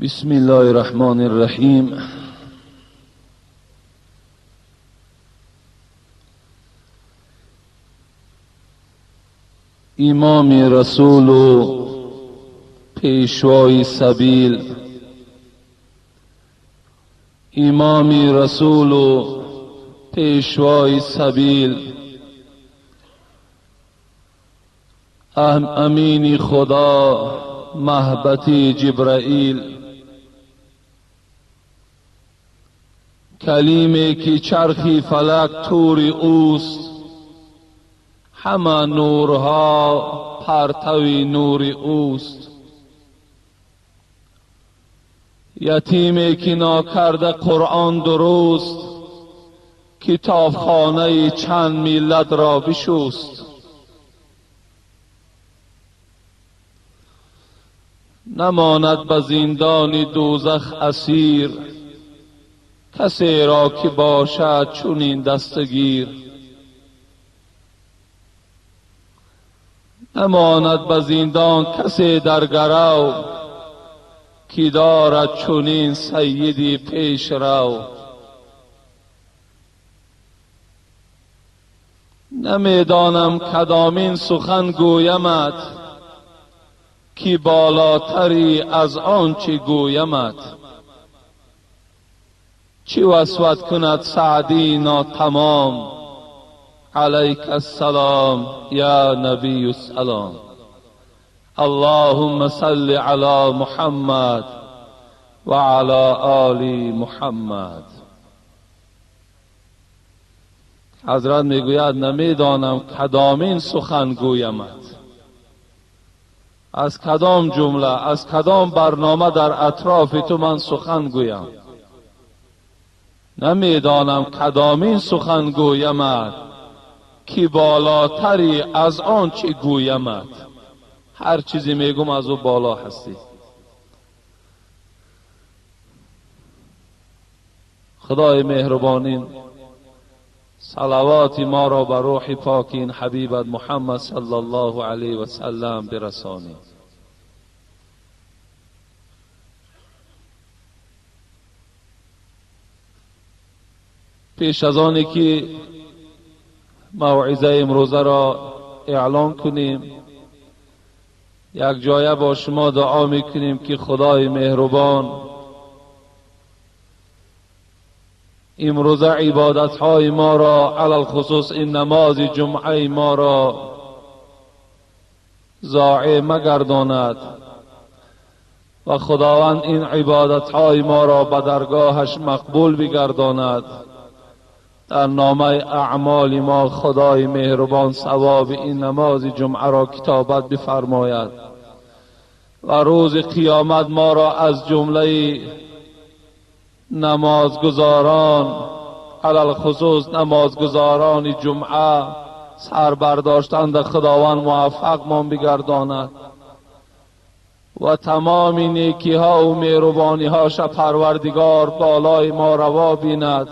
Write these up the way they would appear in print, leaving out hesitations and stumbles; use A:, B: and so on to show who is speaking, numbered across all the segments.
A: بسم الله الرحمن الرحیم. امام رسول و پیشوای سبیل، امام رسول و پیشوای سبیل، امین خدا محبتی جبرائیل، کلیمی که چرخی فلک تور اوست، همه نورها پرتوی نور اوست. یتیمی که ناکرده قرآن درست، کتابخانه چند ملت را بشست. نماند به زندان دوزخ اسیر، کسی را که باشد چنین دستگیر. نماند به زندان کسی در گرو، که دارد چنین سیدی پیش رو. نمیدانم کدامین سخن گویمت، که بالاتری از آنچه گویمت. چی وصفت کند سعدی ناتمام، علیک السلام یا نبی السلام. اللهم صل علی محمد و علی آل محمد. حضرت میگوید نمیدانم کدامین سخن گویمت، از کدام جمله، از کدام برنامه در اطراف تو من سخن گویم. نمیدانم کدامین سخن گویمت، که بالاتری از آنچه گویمت. هر چیزی میگم از او بالا هستی. خدای مهربانین صلوات ما را بر روح پاکین حبیبت محمد صلی الله علیه و سلم برسانید. پیش از آنی که موعظه امروزه را اعلان کنیم، یک جایه با شما دعا میکنیم که خدای مهربان امروزه عبادت های ما را، علل خصوص این نماز جمعه ما را ضایع مگرداند و خداوند این عبادت های ما را به درگاهش مقبول بگرداند. در نامه اعمال ما خدای مهربان ثواب این نماز جمعه را کتابت بفرماید و روز قیامت ما را از جمله نمازگزاران، علل خصوص نمازگزاران جمعه، سربرداشتند خداوند موفق ما بگرداند و تمام نیکی ها و مهربانی هاش پروردگار بالای ما روا بیند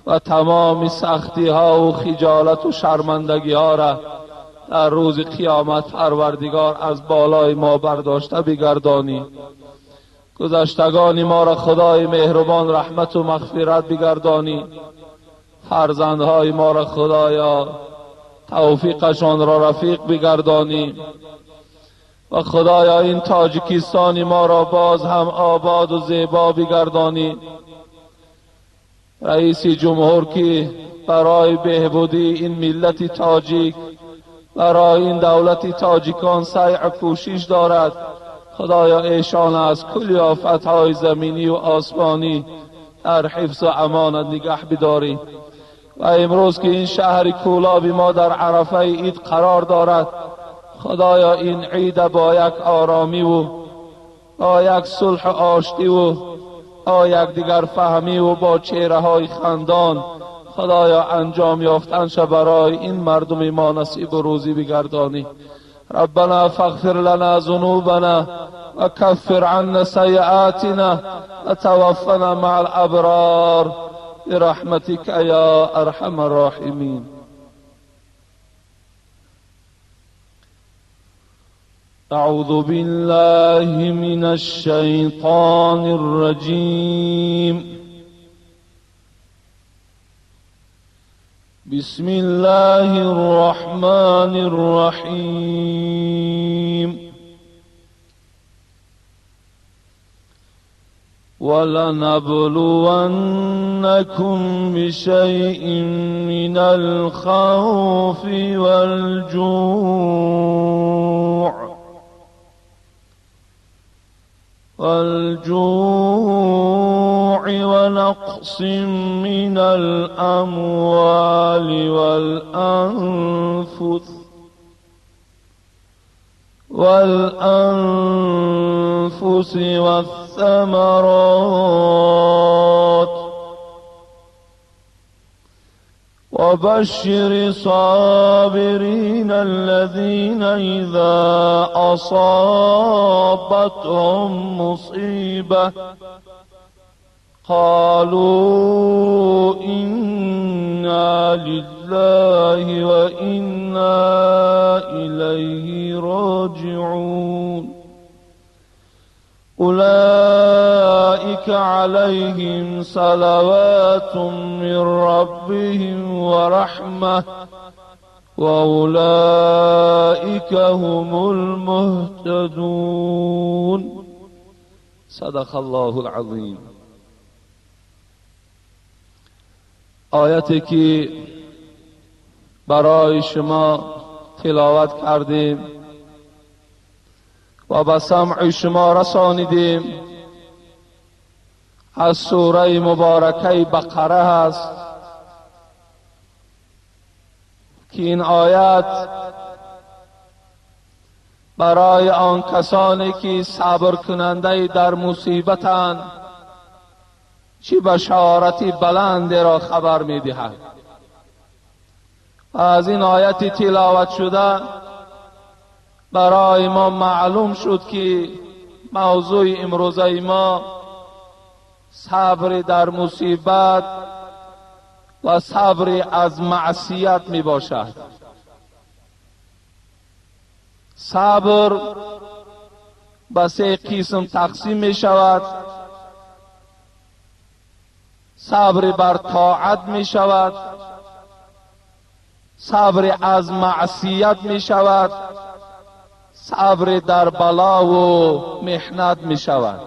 A: و تمام سختی ها و خجالت و شرمندگی ها را در روز قیامت پروردگار از بالای ما برداشته بگردانی. گذشتگان ما را خدای مهربان رحمت و مغفرت بگردانی. فرزندهای ما را خدایا توفیقشان را رفیق بگردانی و خدایا این تاجیکستان ما را باز هم آباد و زیبا بگردانی. رئیس جمهور که برای بهبودی این ملت تاجیک، برای این دولت تاجیکان سعی کوشش دارد، خدایا ایشان از کل آفتهای زمینی و آسمانی در حفظ و امانت نگه بداری. و امروز که این شهر کولابی ما در عرفه عید قرار دارد، خدایا این عید با یک آرامی و با یک صلح و آشتی و با یک دیگر فهمی و با چهره های خندان خدایا انجام یافتنش برای این مردم ما نصیب و روزی بگردانی. ربنا فاغفر لنا ذنوبنا و کفر عنا سیئاتنا و توفنا مع الابرار برحمتك یا ارحم الراحمین. اعوذ بالله من الشیطان الرجیم. بسم الله الرحمن الرحیم. وَلَنَبْلُوَنَّكُمْ بِشَيْءٍ مِّنَ الْخَوْفِ وَالْجُوعِ وَنَقْصٍ مِّنَ الْأَمْوَالِ وَالْأَنفُسِ والثمرات وبشر الصابرين الذين إذا أصابتهم مصيبة قالوا إنا لله وإنا إليه راجعون. أولئك عليهم صلوات من ربهم ورحمة وأولئك هم المهتدون. صدق الله العظیم. آیتی که برای شما تلاوت کردیم و به سمع شما رسانیدیم از سوره مبارکه بقره است که این آیت برای آن کسانی که صبر کننده در مصیبتند چه بشارتی بلند را خبر می‌دهد. از این آیت تلاوت شده برای ما معلوم شد که موضوع امروزه ما صبر در مصیبت و صبر از معصیت می باشد. صبر به سه قسم تقسیم می شود. صبر بر طاعت می شود، صبر از معصیت می شود، صبر در بلا و محنت می شود.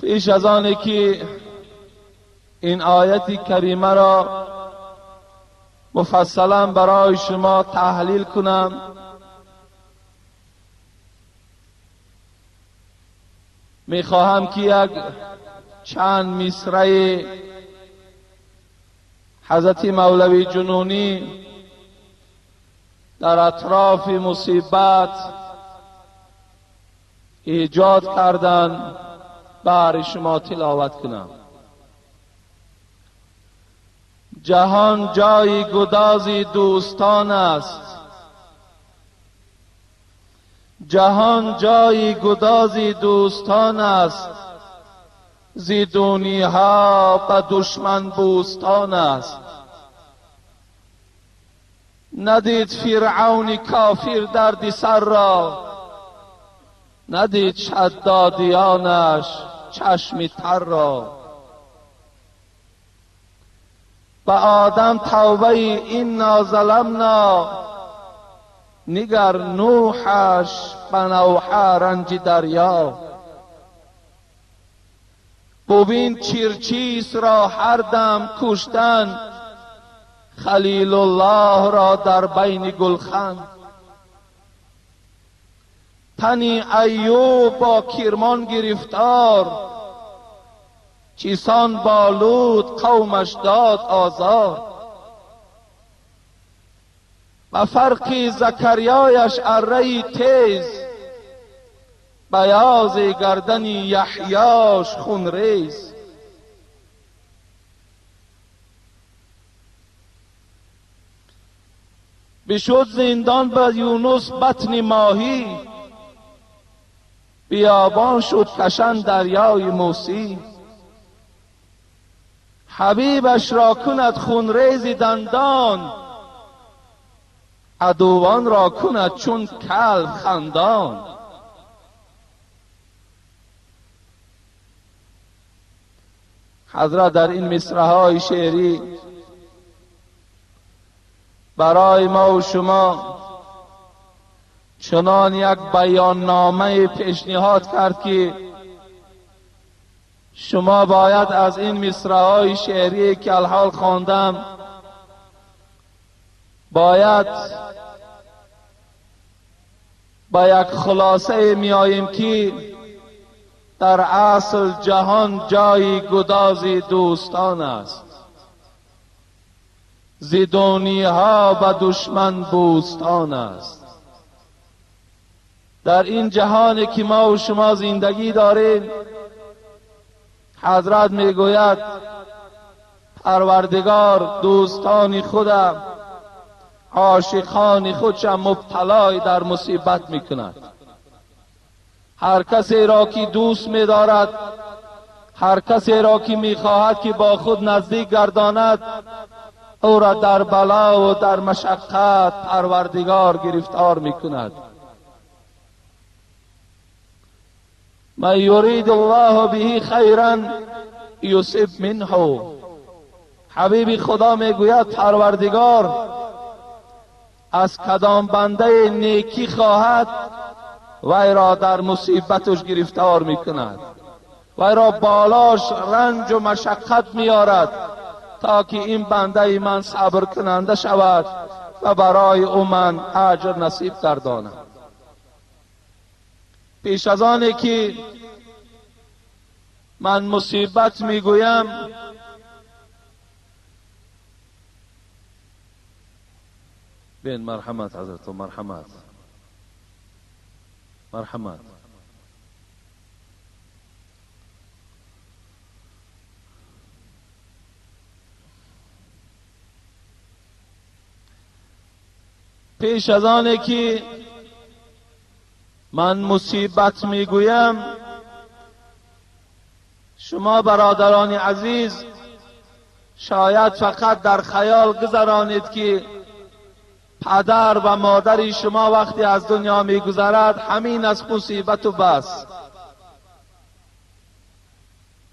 A: پیش از آنی که این آیت کریمه را مفصلا برای شما تحلیل کنم، می خواهم که یک چند مصرع حضرت مولوی جنونی در اطراف مصیبت ایجاد کردن برای شما تلاوت کنم. جهان جای گداز دوستان است، جهان جای گداز دوستان است، زی دنیا به دشمن بوستان است. ندید فرعون کافر درد سر را، ندید شدادیانش چشم تر را. به آدم توبه اینا ظلمنا، نگر نوحش به نوحه رنج دریا. ببین چیرچیس را هر دم کشتن، خلیل الله را در بین گلخن. تنی ایوب با کرمان گرفتار، چیسان بالود قومش داد آزار. به فرق زکریایش اره تیز، بیاض گردن یحیاش خونریز. بشد زندان به یونس بطن ماهی، بیابان شد کشن دریای موسی. حبیبش را کند خونریز دندان، عدوان را کند چون کلب خندان. حضرت در این مصرع‌های شعری برای ما و شما چنان یک بیان نامه پیشنهاد کرد که شما باید از این مصرع‌های شعری که الحال خواندم باید با یک خلاصه میاییم که در اصل جهان جای گداز دوستان است، زدونی ها به دشمن بوستان است. در این جهانی که ما و شما زندگی داریم، حضرت میگوید پروردگار دوستان خودم، عاشقان خودش مبتلای در مصیبت میکند. هر کسی را که دوست می‌دارد، هر کسی را که می‌خواهد که با خود نزدیک گرداند، او را در بلا و در مشقت پروردگار گرفتار می‌کند. من یرید الله به خیرا یصب منه. حبیب خدا میگوید پروردگار از کدام بنده نیکی خواهد وی را در مصیبتش گرفتار میکند، وی را بالاش رنج و مشقت میارد تا که این بنده من صبر کننده شود و برای او من اجر نصیب گردانم. پیش از آنی که من مصیبت میگویم، بین مرحمت حضرت، مرحمت مرحمت. پیش از آنه که من مصیبت میگویم، شما برادران عزیز شاید فقط در خیال گذرانید که پدر و مادر شما وقتی از دنیا میگذرد همین از مصیبت و بس.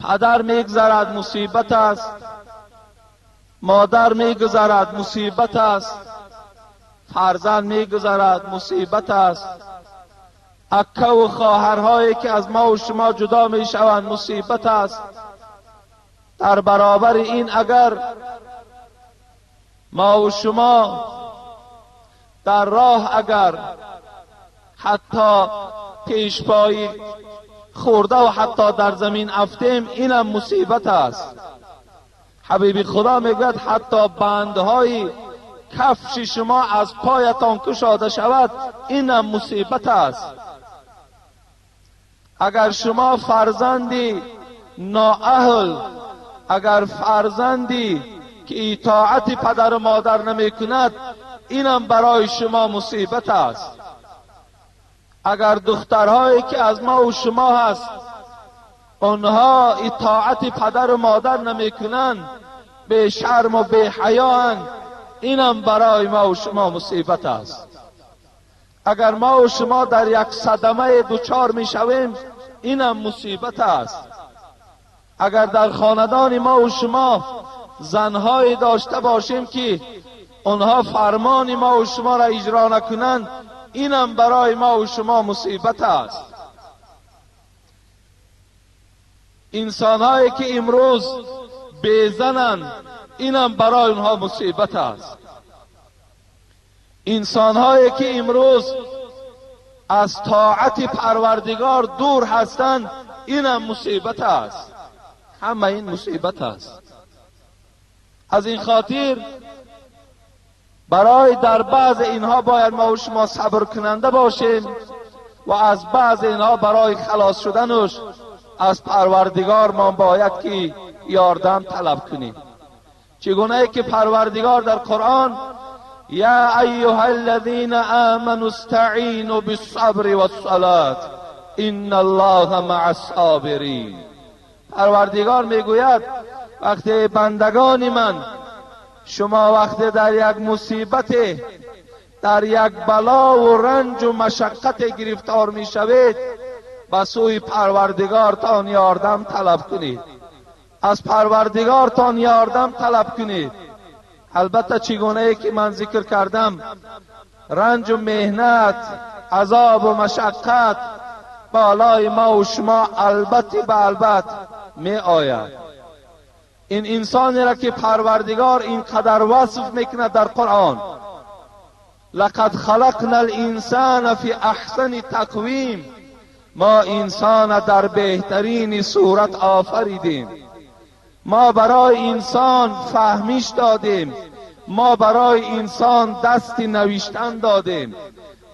A: پدر میگذرد مصیبت است، مادر میگذرد مصیبت است، فرزند میگذرد مصیبت است، اکه و خواهرهایی که از ما و شما جدا میشوند مصیبت است. در برابر این اگر ما و شما در راه اگر حتی پیشپایی خورده و حتی در زمین افتیم، اینم مصیبت است. حبیب خدا میگوید حتی بندهای کفش شما از پایتان کشاده شود، اینم مصیبت است. اگر شما فرزندی نااهل، اگر فرزندی که اطاعت پدر و مادر نمی کند، اینم برای شما مصیبت است. اگر دخترهایی که از ما و شما هست آنها اطاعت پدر و مادر نمی کنند، به شرم و به حیااند، اینم برای ما و شما مصیبت است. اگر ما و شما در یک صدمه دوچار می شویم، اینم مصیبت است. اگر در خاندان ما و شما زنهایی داشته باشیم که آنها فرمان ما و شما را اجرا نکنند، اینم برای ما و شما مصیبت است. انسانهایی که امروز بیزنند، اینم برای اونها مصیبت است. انسانهایی که امروز از طاعت پروردگار دور هستند، اینم مصیبت است. همه این مصیبت است. از این خاطر برای در بعض اینها باید ما و شما صبر کننده باشیم و از بعض اینها برای خلاص شدنش از پروردگار ما باید که یاردم طلب کنیم. چگونه که پروردگار در قرآن یا ایها الذین آمنوا استعینوا بالصبر والصلاة ان الله مع الصابرین. پروردگار میگوید وقتی بندگان من شما وقتی در یک مصیبت، در یک بلا و رنج و مشقت گرفتار می شوید، به سوی پروردگارتان یاردم طلب کنید، از پروردگارتان یاردم طلب کنید. البته چگونه ای که من ذکر کردم، رنج و مهنت، عذاب و مشقت بالای ما و شما البته به البت می آید. این انسانی را که پروردگار اینقدر وصف میکنه در قرآن، لقد خلقنا الانسان فی احسن تقویم، ما انسان در بهترین صورت آفریدیم. ما برای انسان فهمیش دادیم، ما برای انسان دست نوشتن دادیم،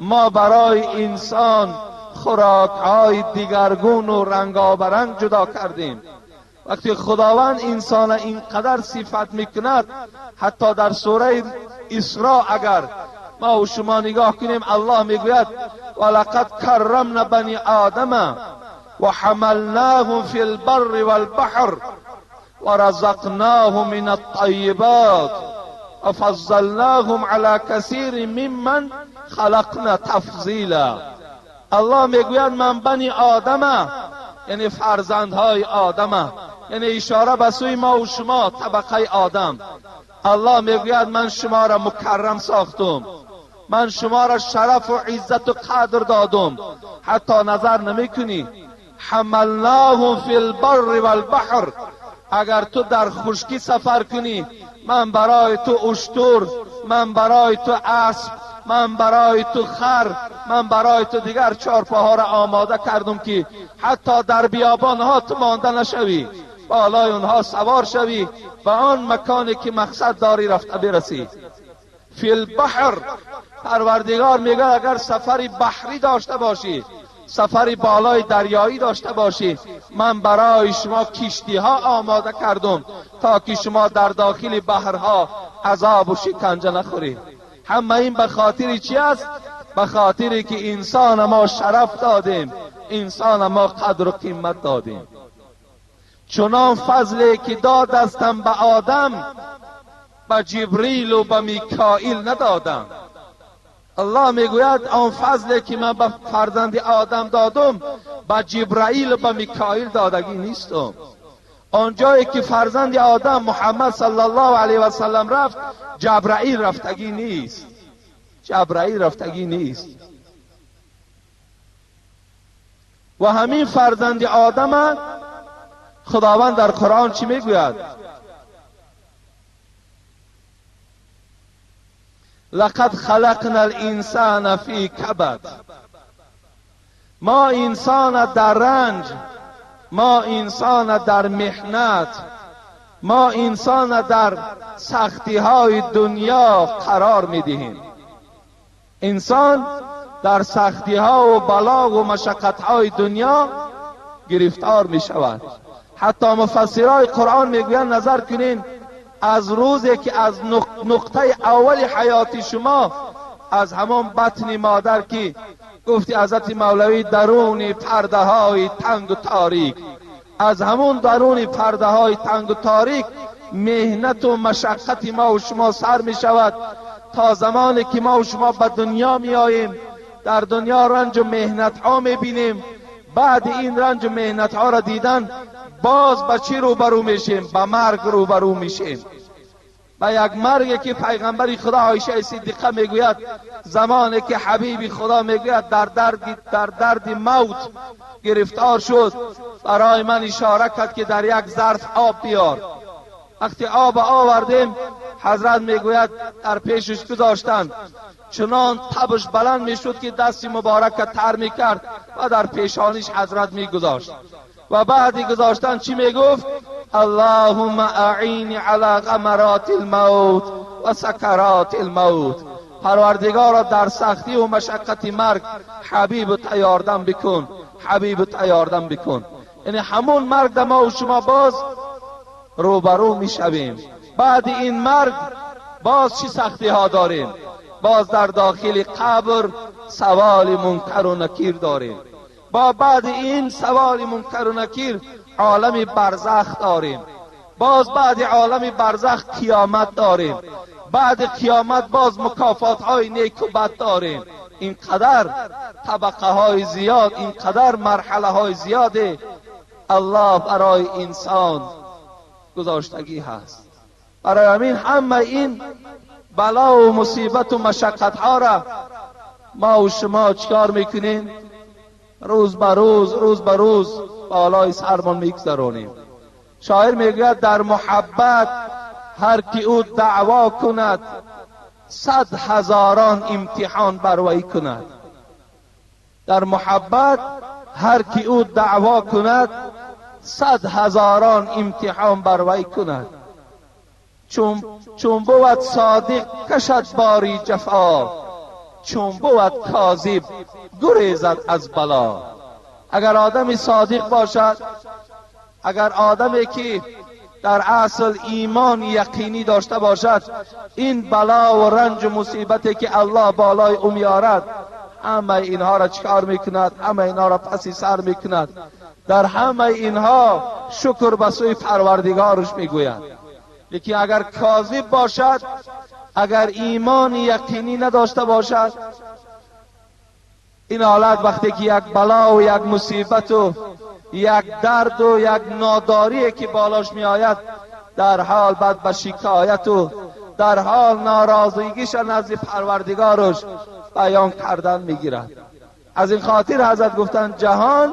A: ما برای انسان خوراک‌های دیگرگون و رنگارنگ جدا کردیم. وقتی خداوند انسان اینقدر صفت میکند، حتی در سوره اسراء اگر ما و شما نگاه کنیم، الله میگوید ولقد کرمنا بنی آدم و حملناهم فی البر والبحر ورزقناهم من الطیبات وفضلناهم على کثیر ممن خلقنا تفضیلا. الله میگوید من بنی آدم، یعنی فرزندهای آدم، یعنی اشاره به سوی ما و شما طبقه آدم. الله میگوید من شما را مکرم ساختم، من شما را شرف و عزت و قدر دادم، حتی نظر نمیکنی. حملناهم فی البر والبحر، اگر تو در خشکی سفر کنی، من برای تو اشتر، من برای تو اسب، من برای تو خر، من برای تو دیگر چارپاها را آماده کردم که حتی در بیابانها تو مانده نشوی، بالای اونها سوار شوی و آن مکانی که مقصد داری رفته برسی. فی البحر، پروردگار میگه اگر سفری بحری داشته باشی، سفری بالای دریایی داشته باشی، من برای شما کشتی ها آماده کردم تا که شما در داخل بحرها عذاب و شکنجه نخورید. همه این به خاطر چی است؟ به خاطری که انسان ما شرف دادیم، انسان ما قدر و قیمت دادیم. چنان فضلی که داد استم به آدم، به جبریل و به میکائیل ندادم. الله میگوید آن فضلی که من به فرزند آدم دادم، به جبرائیل و به میکائیل دادگی نیستم. آنجایی که فرزند آدم محمد صلی الله علیه و سلم رفت، جبرائیل رفتگی نیست، جبرائیل رفتگی نیست. و همین فرزند آدم خداوند در قرآن چی میگوید؟ لقد خلقنا الانسان فی کبد، ما انسان در رنج، ما انسان در محنت، ما انسان در سختی های دنیا قرار میدهیم. انسان در سختی ها و بلا و مشقت های دنیا گرفتار می شود. حتی مفسرای قرآن میگویند نظر کنین، از روزی که از نقطه اول حیات شما، از همان بطن مادر که گفتی حضرت مولوی درون پرده های تنگ و تاریک، از همون درون پرده های تنگ و تاریک مهنت و مشقت ما و شما سر می شود تا زمانی که ما و شما به دنیا می آییم. در دنیا رنج و مهنت ها می بینیم، بعد این رنج و مهنت ها را دیدن باز به چی روبرو میشیم؟ به مرگ روبرو میشیم. به یک مرگی که پیغمبر خدا عایشه صدیقه میگوید زمانی که حبیب خدا میگوید در درد موت گرفتار شد، برای من اشاره کرد که در یک ظرف آب بیار. وقتی آب آوردیم، حضرت میگوید در پیشش گذاشتن، چنان تبش بلند میشد که دست مبارک تر میکرد و در پیشانیش حضرت میگذاشت و بعدی گذاشتن چی میگفت؟ اللهم اعینی علی غمرات الموت و سکرات الموت، پروردگارا در سختی و مشقت مرگ حبیب تیاردم بکن، حبیب تیاردم بکن. یعنی همون مرگ در ما و شما باز روبرو میشویم. بعد این مرگ باز چی سختی ها داریم؟ باز در داخل قبر سوال منکر و نکیر داریم. با بعد این سوال منکر و نکیر عالم برزخ داریم. باز بعد عالم برزخ قیامت داریم. بعد قیامت باز مکافات های نیک و بد داریم. اینقدر طبقه های زیاد، اینقدر مرحله های زیاده الله برای انسان گذاشتگی هست. برای همین همه این بلا و مصیبت و مشقت ها را ما و شما چکار میکنیم؟ روز به روز بالای سرمان میگذرانیم. شاعر میگوید در محبت هر کی او دعوا کند 100,000 امتحان بر وی کند. در محبت هر کی او دعوا کند 100,000 امتحان بر وی کند. چون بود صادق کشد باری جفا، چون بود کاذب گریزد از بلا. اگر آدمی صادق باشد، اگر آدمی که در اصل ایمان یقینی داشته باشد، این بلا و رنج و مصیبتی که الله بالای او میارد همه اینها را چکار میکند؟ همه اینها را پسی سر میکند. در همه اینها شکر به سوی پروردگارش میگوید. لیکن اگر کاذب باشد، اگر ایمان یقینی نداشته باشد، این حالت وقتی که یک بلا و یک مصیبت و یک درد و یک ناداری که بالاش می آید، در حال بعد به شکایت و در حال ناراضگیش نزد پروردگارش بیان کردن می گیرد. از این خاطر حضرت گفتند جهان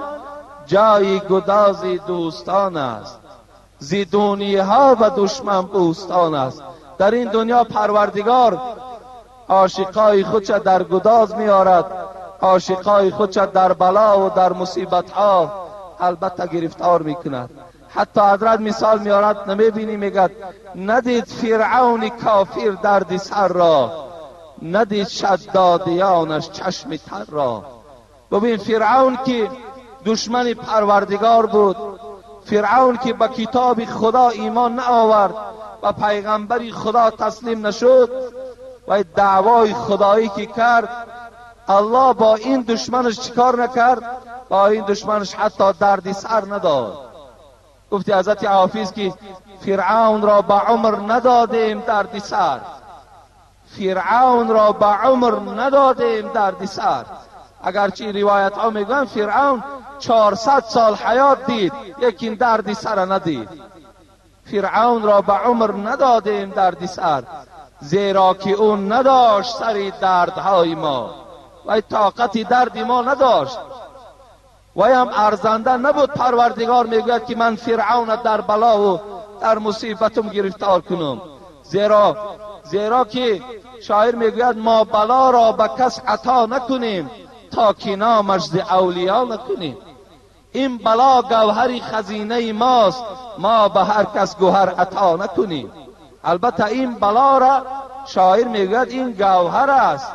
A: جای گداز دوستان است، زیدونی ها و دشمن بوستان است. در این دنیا پروردگار عاشقای خودش در گداز می آرد، عاشقای خودش در بلا و در مصیبت ها البته گرفتار می کند. حتی حضرت مثال می آرد، نمی بینی میگد ندید فرعون کافر درد سر را، ندید شدادیانش چشم تر را. ببین فرعون که دشمن پروردگار بود، فرعون که به کتاب خدا ایمان نه آورد و پیغمبری خدا تسلیم نشد و دعوای خدایی که کرد، الله با این دشمنش چیکار نکرد؟ با این دشمنش حتی دردی سر نداد. گفتی حضرت حافظ که فرعون را به عمر ندادیم دردی سر، فرعون را به عمر ندادیم دردی سر. اگرچه روایت ها میگن فرعون 400 سال حیات دید لیکن دردی سر ندید. فرعون را به عمر ندادیم دردی سر، زیرا که اون نداشت سری دردهای ما و طاقت درد ما نداشت. و هم ارزنده نبود. پروردگار میگوید که من فرعون در بلا و در مصیبتم گرفتار کنم، زیرا که شاعر میگوید ما بلا را به کس عطا نکنیم تا که نامش ز اولیا نکنیم. این بلا گوهر خزینه ماست، ما به هر کس گوهر عطا نکنیم. البته این بلا را شاعر میگوید این گوهر است،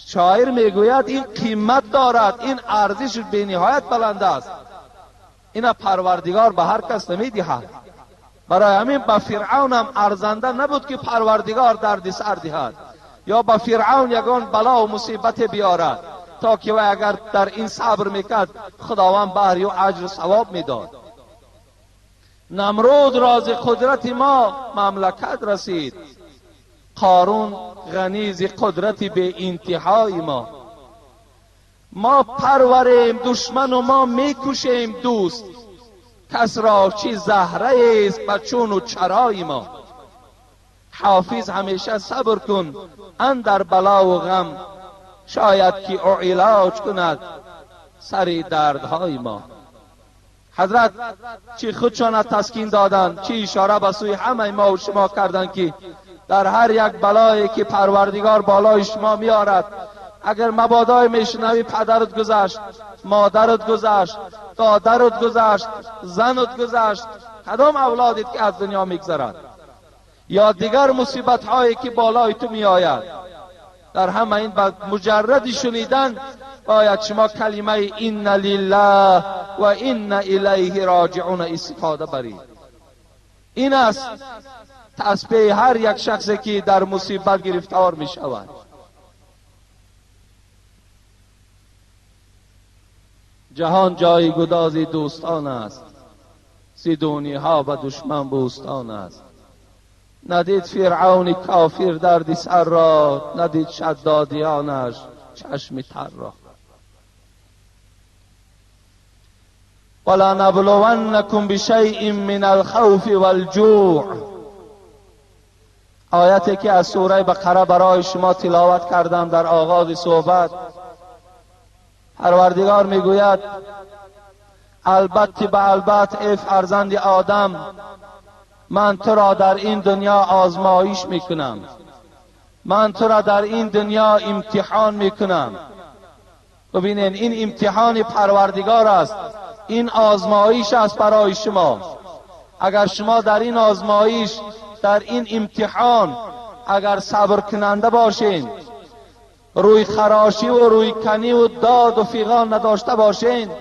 A: شاعر میگوید این قیمت دارد، این ارزش بی نهایت بلند است. این پروردگار به هر کس نمیدهد. برای همین به فرعون هم ارزنده نبود که پروردگار درد سر دهد یا به فرعون یگان بلا و مصیبت بیارد تا که و اگر در این صبر میکرد خداوند بهری و اجر و ثواب میداد. نمرود راز قدرت ما مملکت رسید، قارون غنی ز قدرت به انتهای ما پروریم دشمن و ما میکشیم دوست، کس را چی زهره است بچون و چرای ما. حافظ همیشه صبر کن اندر بلا و غم، شاید که او علاج کند سر دردهای ما. حضرت چی خودشان تسکین دادند، چی اشاره به سوی همه ما و شما کردند که در هر یک بلایی که پروردگار بالای شما میارد، اگر مبادا میشنوی پدرت گذشت، مادرت گذشت، دادرت گذشت، زنت گذشت، کدام اولادت که از دنیا میگذرد، یا دیگر مصیبت هایی که بالای تو می آید، در همه این مجرد شنیدن باید شما کلمه این لله و این الیه راجعون استفاده برید. این است تسبیح هر یک شخصی که در مصیبت گرفتار می شود. جهان جای گداز دوستان است، زیدونی ها و دشمن بوستان است. ندید فرعون کافر درد سر را، ندید شدادیانش چشم تر را. ولنبلونکم بشیء من الخوف والجوع. آیتی که از سوره بقره برای شما تلاوت کردم در آغاز صحبت، پروردگار میگوید البته به البته ای فرزند آدم، من تو را در این دنیا آزمایش میکنم، من تو را در این دنیا امتحان میکنم. ببینین این امتحان پروردگار است، این آزمایش است برای شما. اگر شما در این آزمایش، در این امتحان اگر صبر کننده باشین، روی خراشی و روی کنی و داد و فیغان نداشته باشین،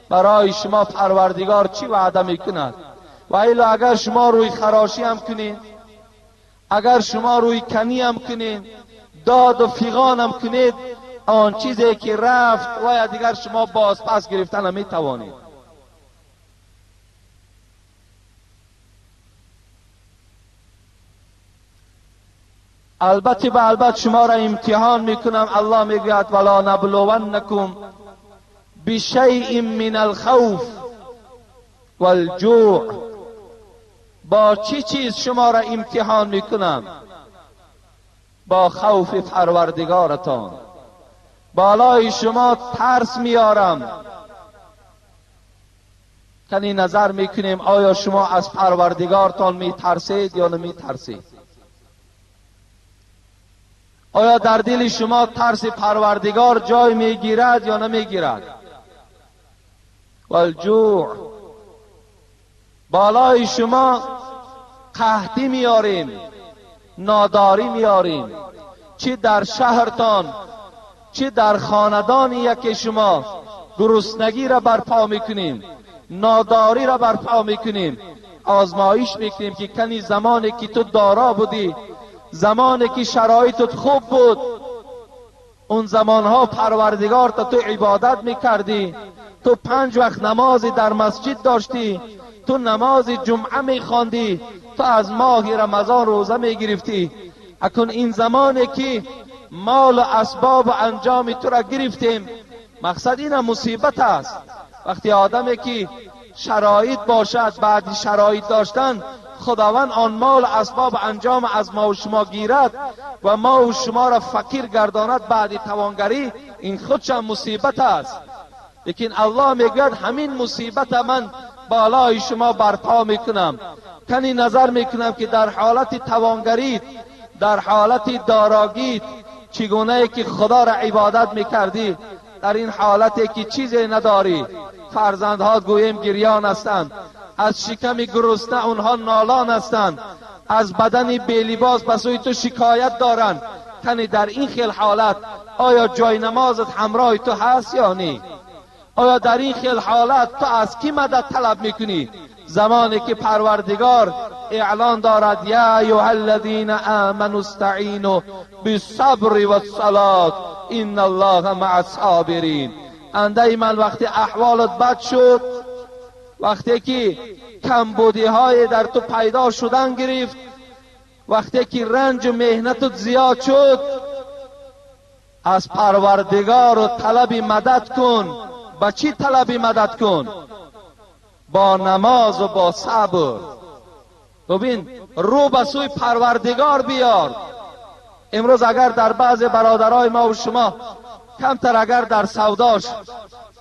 A: برای شما پروردگار چی وعده میکند؟ و ایلا اگر شما روی خراشی هم کنین، اگر شما روی کنی هم کنین، داد و فیغان هم کنید، آن چیزی که رفت و دیگر شما باز پس گرفتن هم میتوانید. البته به البته شما را امتحان میکنم. الله میگوید ولا نبلونکم بشیء من الخوف والجوع. با چی چیز شما را امتحان میکنم؟ با خوف پروردگارتان. بالای شما ترس میارم. کنی نظر میکنیم آیا شما از پروردگارتان میترسید یا نمیترسید؟ آیا در دل شما ترس پروردگار جای میگیرد یا نمیگیرد؟ والجوع. بالای شما قحطی میاریم، ناداری میاریم، چی در شهرتان چی در خاندان یکی شما گرسنگی را برپا میکنیم، ناداری را برپا میکنیم، آزمایش میکنیم که کنی زمانی که تو دارا بودی، زمانی که شرایطت خوب بود، اون زمانها پروردگار تو عبادت میکردی، تو 5 وقت نمازی در مسجد داشتی، تو نماز جمعه میخواندی، تو از ماه رمضان روزه میگرفتی. اکنون این زمانی که مال و اسباب و انجام تو را گرفتیم، مقصد این مصیبت است. وقتی آدمی که شرایط باشد، بعد شرایط داشتن خداوند آن مال و اسباب و انجام از ما و شما گیرد و ما و شما را فقیر گرداند بعد توانگری، این خودش مصیبت است. لیکن الله میگوید همین مصیبت من بالای شما برپا میکنم. کنی نظر میکنم که در حالت توانگری، در حالت داراگی چگونه که خدا را عبادت میکردی، در این حالتی که چیزی نداری، فرزندها گویم گریان هستند، از شکم گرسنه اونها نالان هستند، از بدن بی‌لباس به سوی تو شکایت دارند. کنی در این خیل حالت آیا جای نمازت همراه تو هست یا نه؟ آیا در این خیل حالت تو از کی مدد طلب میکنی؟ زمانی که پروردگار اعلان دارد یا ایها الذین آمنوا استعینوا بالصبر والصلاة ان الله مع الصابرین. اندای من وقتی احوالت بد شد، وقتی که کمبودی های در تو پیدا شدن گرفت، وقتی که رنج و مهنتت زیاد شد، از پروردگار و طلب مدد کن. با چی طلب مدد کن؟ با نماز و با صبر. ببین رو به سوی پروردگار بیار. امروز اگر در بعض برادرای ما و شما کمتر اگر در سوداش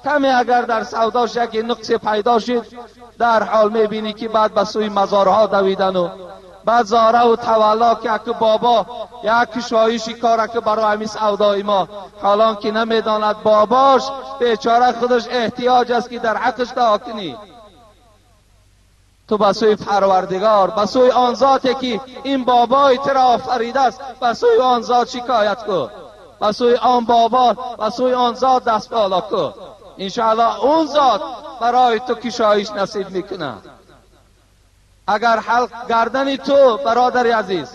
A: کمی اگر در سوداش یک نقص پیدا شد، در حال میبینی که بعد به سوی مزارها دویدن و بعد زاره و تولا که اک بابا یک شایشی کار که برای همین سودای ما، حالان که نمیداند باباش بیچاره خودش احتیاج است که در حقش دعا کنی. تو به سوی پروردگار، به سوی آن ذاتی که این بابای تو را آفریده است، به سوی آن ذات شکایت کن، به سوی آن بابا، به سوی آن ذات دست بالا کن. انشاءالله اون ذات برای تو کشایش نصیب میکنه. اگر حلق گردن تو برادر عزیز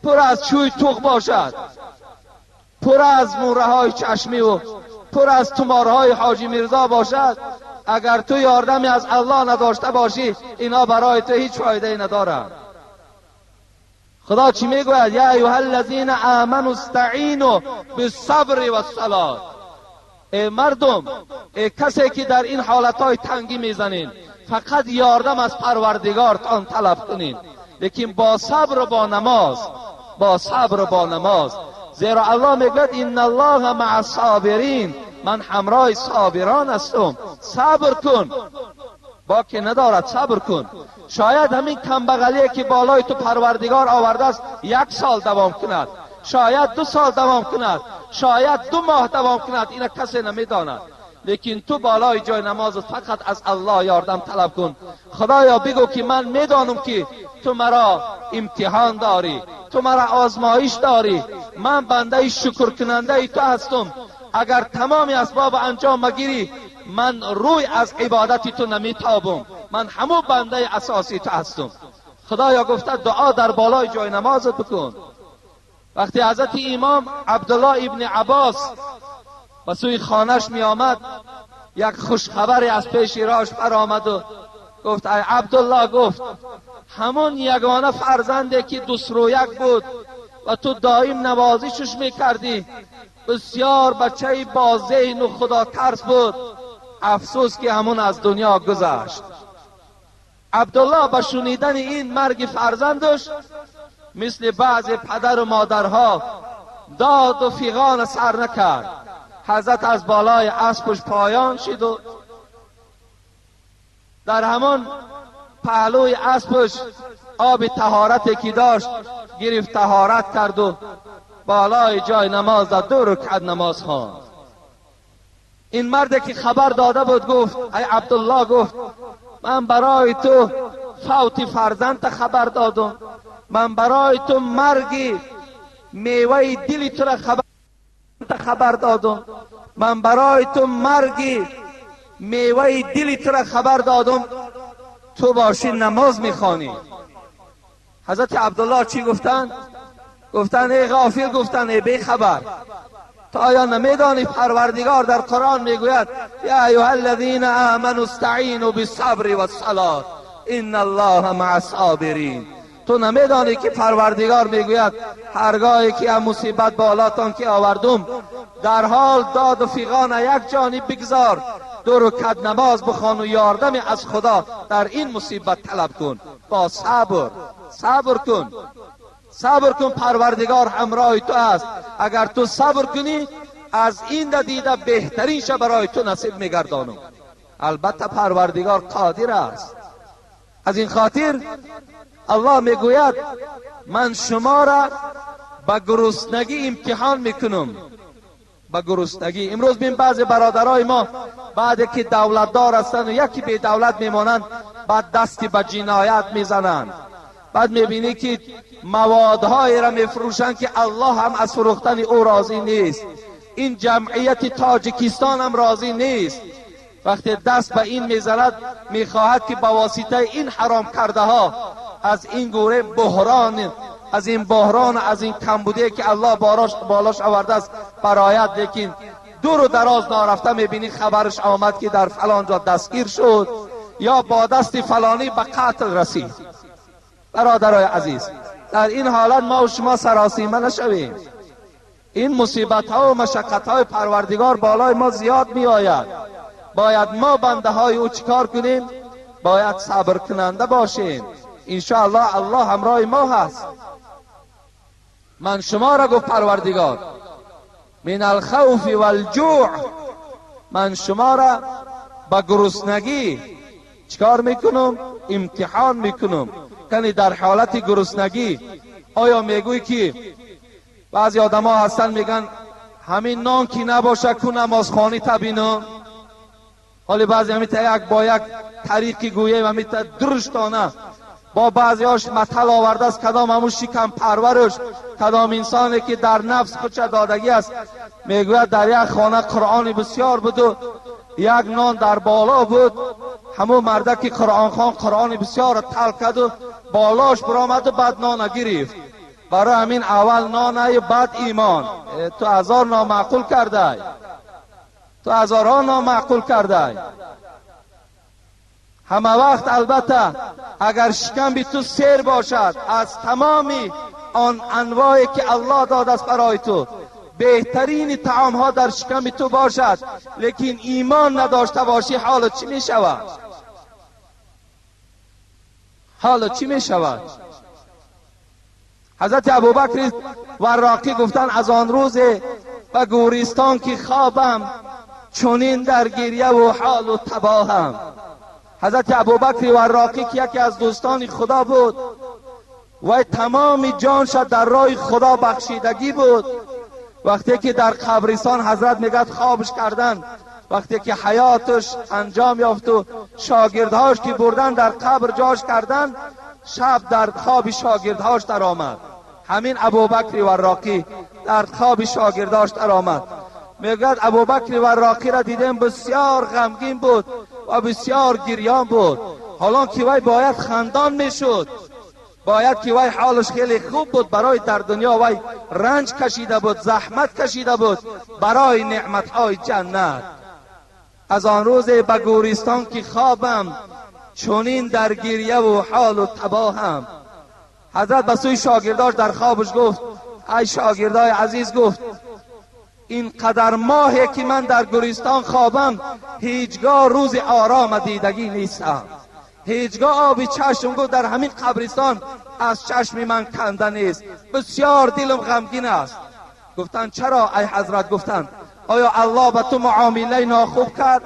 A: پر از چوی توق باشد، پر از موره های چشمی و پر از تمارهای حاجی میرزا باشد، اگر تو یاردمی از الله نداشته باشی، اینا برای تو هیچ فایده ندارد. خدا چی میگوید؟ یا ایها الذین آمنوا استعینوا بالصبر والصلاة. ای مردم، ای کسی که در این حالتهای تنگی میزنین، فقط یاردم از پروردگارتان طلب کنین، لیکن با صبر و با نماز، با صبر و با نماز. زیرا الله میگوید ان الله مع الصابرین، من همراه صابران هستم. صبر کن، با که ندارد صبر کن. شاید همین کمبغلی که بالای تو پروردگار آورده است 1 سال دوام کند، شاید 2 سال دوام کند، شاید 2 ماه دوام کند، این کسی نمیداند. لیکن تو بالای جای نماز فقط از الله یاردم طلب کن. خدایا بگو که من میدانم که تو مرا امتحان داری، تو مرا آزمایش داری، من بنده شکر کننده تو هستم. اگر تمام اسباب انجام مگیری، من روی از عبادت تو نمیتابم، من همون بنده اساسی تو هستم. خدایا گفته دعا در بالای جای نمازت بکن. وقتی حضرت امام عبدالله ابن عباس به سوی خانهش می آمد، یک خوشخبری از پیش راش پر آمد و گفت ای عبدالله، گفت همون یگانه فرزنده که دوسرویک بود و تو دائم نوازشش میکردی، بسیار بچه با ذهن و خدا ترس بود، افسوس که همون از دنیا گذشت. عبدالله به شنیدن این مرگ فرزندش مثل بعض پدر و مادرها داد و فیغان سر نکرد. حضرت از بالای اسبش پایان شد و در همان پهلوی اسبش آب طهارتی که داشت گرفت، طهارت کرد و بالای جای نماز 2 رکعت نماز خواند. این مرد که خبر داده بود گفت ای عبدالله، گفت من برای تو فوت فرزند خبر دادم، من برای تو مرگ میوه دل تو را خبر دادم، من برای تو مرگ میوه دل تو را خبر دادم، تو باشی نماز میخوانی. حضرت عبدالله چی گفتن؟ گفتن ای غافل، گفتن ای بی خبر، تو آیا نمیدانی پروردگار در قرآن میگوید یا ایها الذین آمنوا استعینوا بالصبر والصلاة ان الله مع الصابرین؟ تو نمیدانی که پروردگار میگوید هرگاهی که هم مصیبت بالاتان که آوردم، در حال داد و فیغان یک جانب بگذار، 2 رکعت نماز بخوان و یاردم از خدا در این مصیبت طلب کن. با صبر، صبر کن، صبر کن، پروردگار همراه تو است. اگر تو صبر کنی، از این دیده بهترین شب برای تو نصیب میگردانم. البته پروردگار قادر است. از این خاطر الله میگوید من شما را به گرسنگی امتحان میکنم، به گرسنگی. امروز بین بعض برادرای ما بعد که دولتدار هستند و یکی بی دولت میمانند، بعد دستی به جنایت میزنند. بعد میبینی که موادهایی را میفروشند که الله هم از فروختن او راضی نیست، این جمعیت تاجیکستان هم راضی نیست. وقتی دست به این میزند، میخواهد که با واسطه این حرام کرده ها از این گوره بحران، از این بحران، از این کمبودی که الله بالاش آورده است برایت. لیکن دور و دراز نارفته میبینی خبرش آمد که در فلان جا دستگیر شد یا با دست فلانی به قتل رسید. برادرای عزیز، در این حالت ما و شما سراسیمه نشویم. این مصیبت ها و مشقت های پروردگار بالای ما زیاد می آید. باید ما بنده های او چیکار کنیم؟ باید صبر کننده باشیم. انشاءالله الله همراه ما هست. من شما را گفت پروردگار من الخوف والجوع، من شما را با گرسنگی چیکار میکنم؟ امتحان میکنم. یعنی در حالت گرسنگی آیا میگوی که بعضی آدم ها هستن میگن همین نان کی نباشه که نمازخوانی تبینم، حالی بعضی همین یک با یک طریقی گویه همین درشتانه با بعضی هاش مطل آورده است، کدام همون شکم پرورش، کدام انسانی که در نفس خودش دادگی است، میگوید در یک خانه قرآن بسیار بود و یک نان در بالا بود، همون مرده که قرآن خوان قرآن بسیار تل کرد و بالاش برآمد و بعد نان گرفت. برای همین اول نان بعد ایمان. تو هزار نامعقول کرده، تو هزارها نامعقول کرده. همه وقت البته اگر شکم بی تو سیر باشد، از تمامی
B: آن انواعی که الله داده است برای تو، بهترین طعام ها در شکم تو باشد، لیکن ایمان نداشته باشی، حالت چی می شود؟ حالت چی می شود؟ حضرت ابوبکر وراقی گفتن از آن روز به گورستان که خوابم، چنین در گریه و حال و تباهم. حضرت ابوبکر وراقی که یکی از دوستان خدا بود و تمام جانش در راه خدا بخشیدگی بود، وقتی که در قبرستان حضرت میگد خوابش کردن، وقتی که حیاتش انجام یافت و شاگردهاش که بردن در قبر جاش کردن، شب در خواب شاگردهاش در آمد. همین ابوبکر وراقی در خواب شاگردهاش در آمد. میگد ابوبکر وراقی را دیدم بسیار غمگین بود و بسیار گریان بود، حالا که وی باید خندان میشد، باید که وی حالش خیلی خوب بود، برای در دنیا وی رنج کشیده بود، زحمت کشیده بود برای نعمتهای جنت. از آن روز به گورستان که خوابم، چنین در گریه و حال و تباهم. حضرت به سوی شاگرداش در خوابش گفت ای شاگردای عزیز، گفت این قدر ماهی که من در گورستان خوابم، هیچگاه روز آرام دیدگی نیستم، هیچگاه آبی چشم گفت در همین قبرستان از چشم من کنده نیست، بسیار دلم غمگین است. گفتن چرا ای حضرت؟ گفتند آیا الله به تو معامله ناخوب کرد؟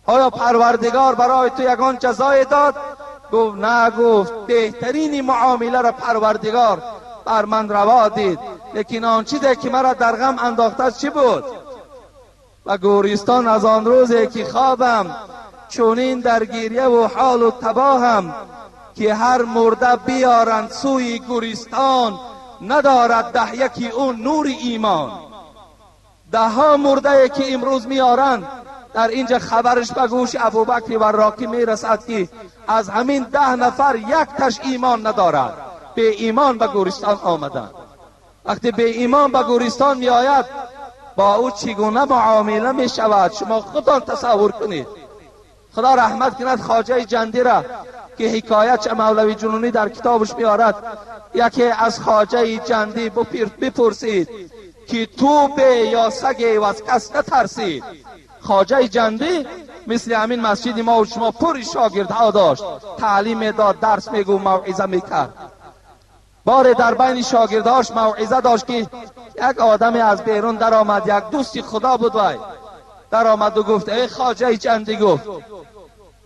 B: آیا پروردگار برای تو یگان جزای داد؟ گفت نه. گفت بهترین معامله را پروردگار بر من روا دید، لیکن آن چیزی که مرا در غم انداخته چی بود؟ و گورستان از آن روزی که خوابم، چونین در گریه و حال و تباهم، که هر مرده بیارند سوی گورستان، ندارد ده یکی اون نور ایمان. ده ها مرده که امروز میارند، در اینجا خبرش به گوش ابوبکر وراقی میرسد که از همین 10 نفر یک تاش ایمان ندارد، به ایمان به گورستان آمدند. وقتی به ایمان به گورستان می آید، با او چگونه معامله می شود شما خودتان تصور کنید. خدا رحمت کند خواجه جندی را که حکایت مولوی جنونی در کتابش می آرد، یکی از خواجه جندی بپرسید که تو به یا سگی و از کس نترسید. خواجه جندی مثل همین مسجد ما و شما پر شاگردها داشت، تعلیم داد، درس میگو، موعظه میکرد. بار در بین شاگردهاش موعظه داشت که یک آدمی از بیرون در آمد، یک دوستی خدا بود، وای در آمد و گفت ای خواجه جندی، گفت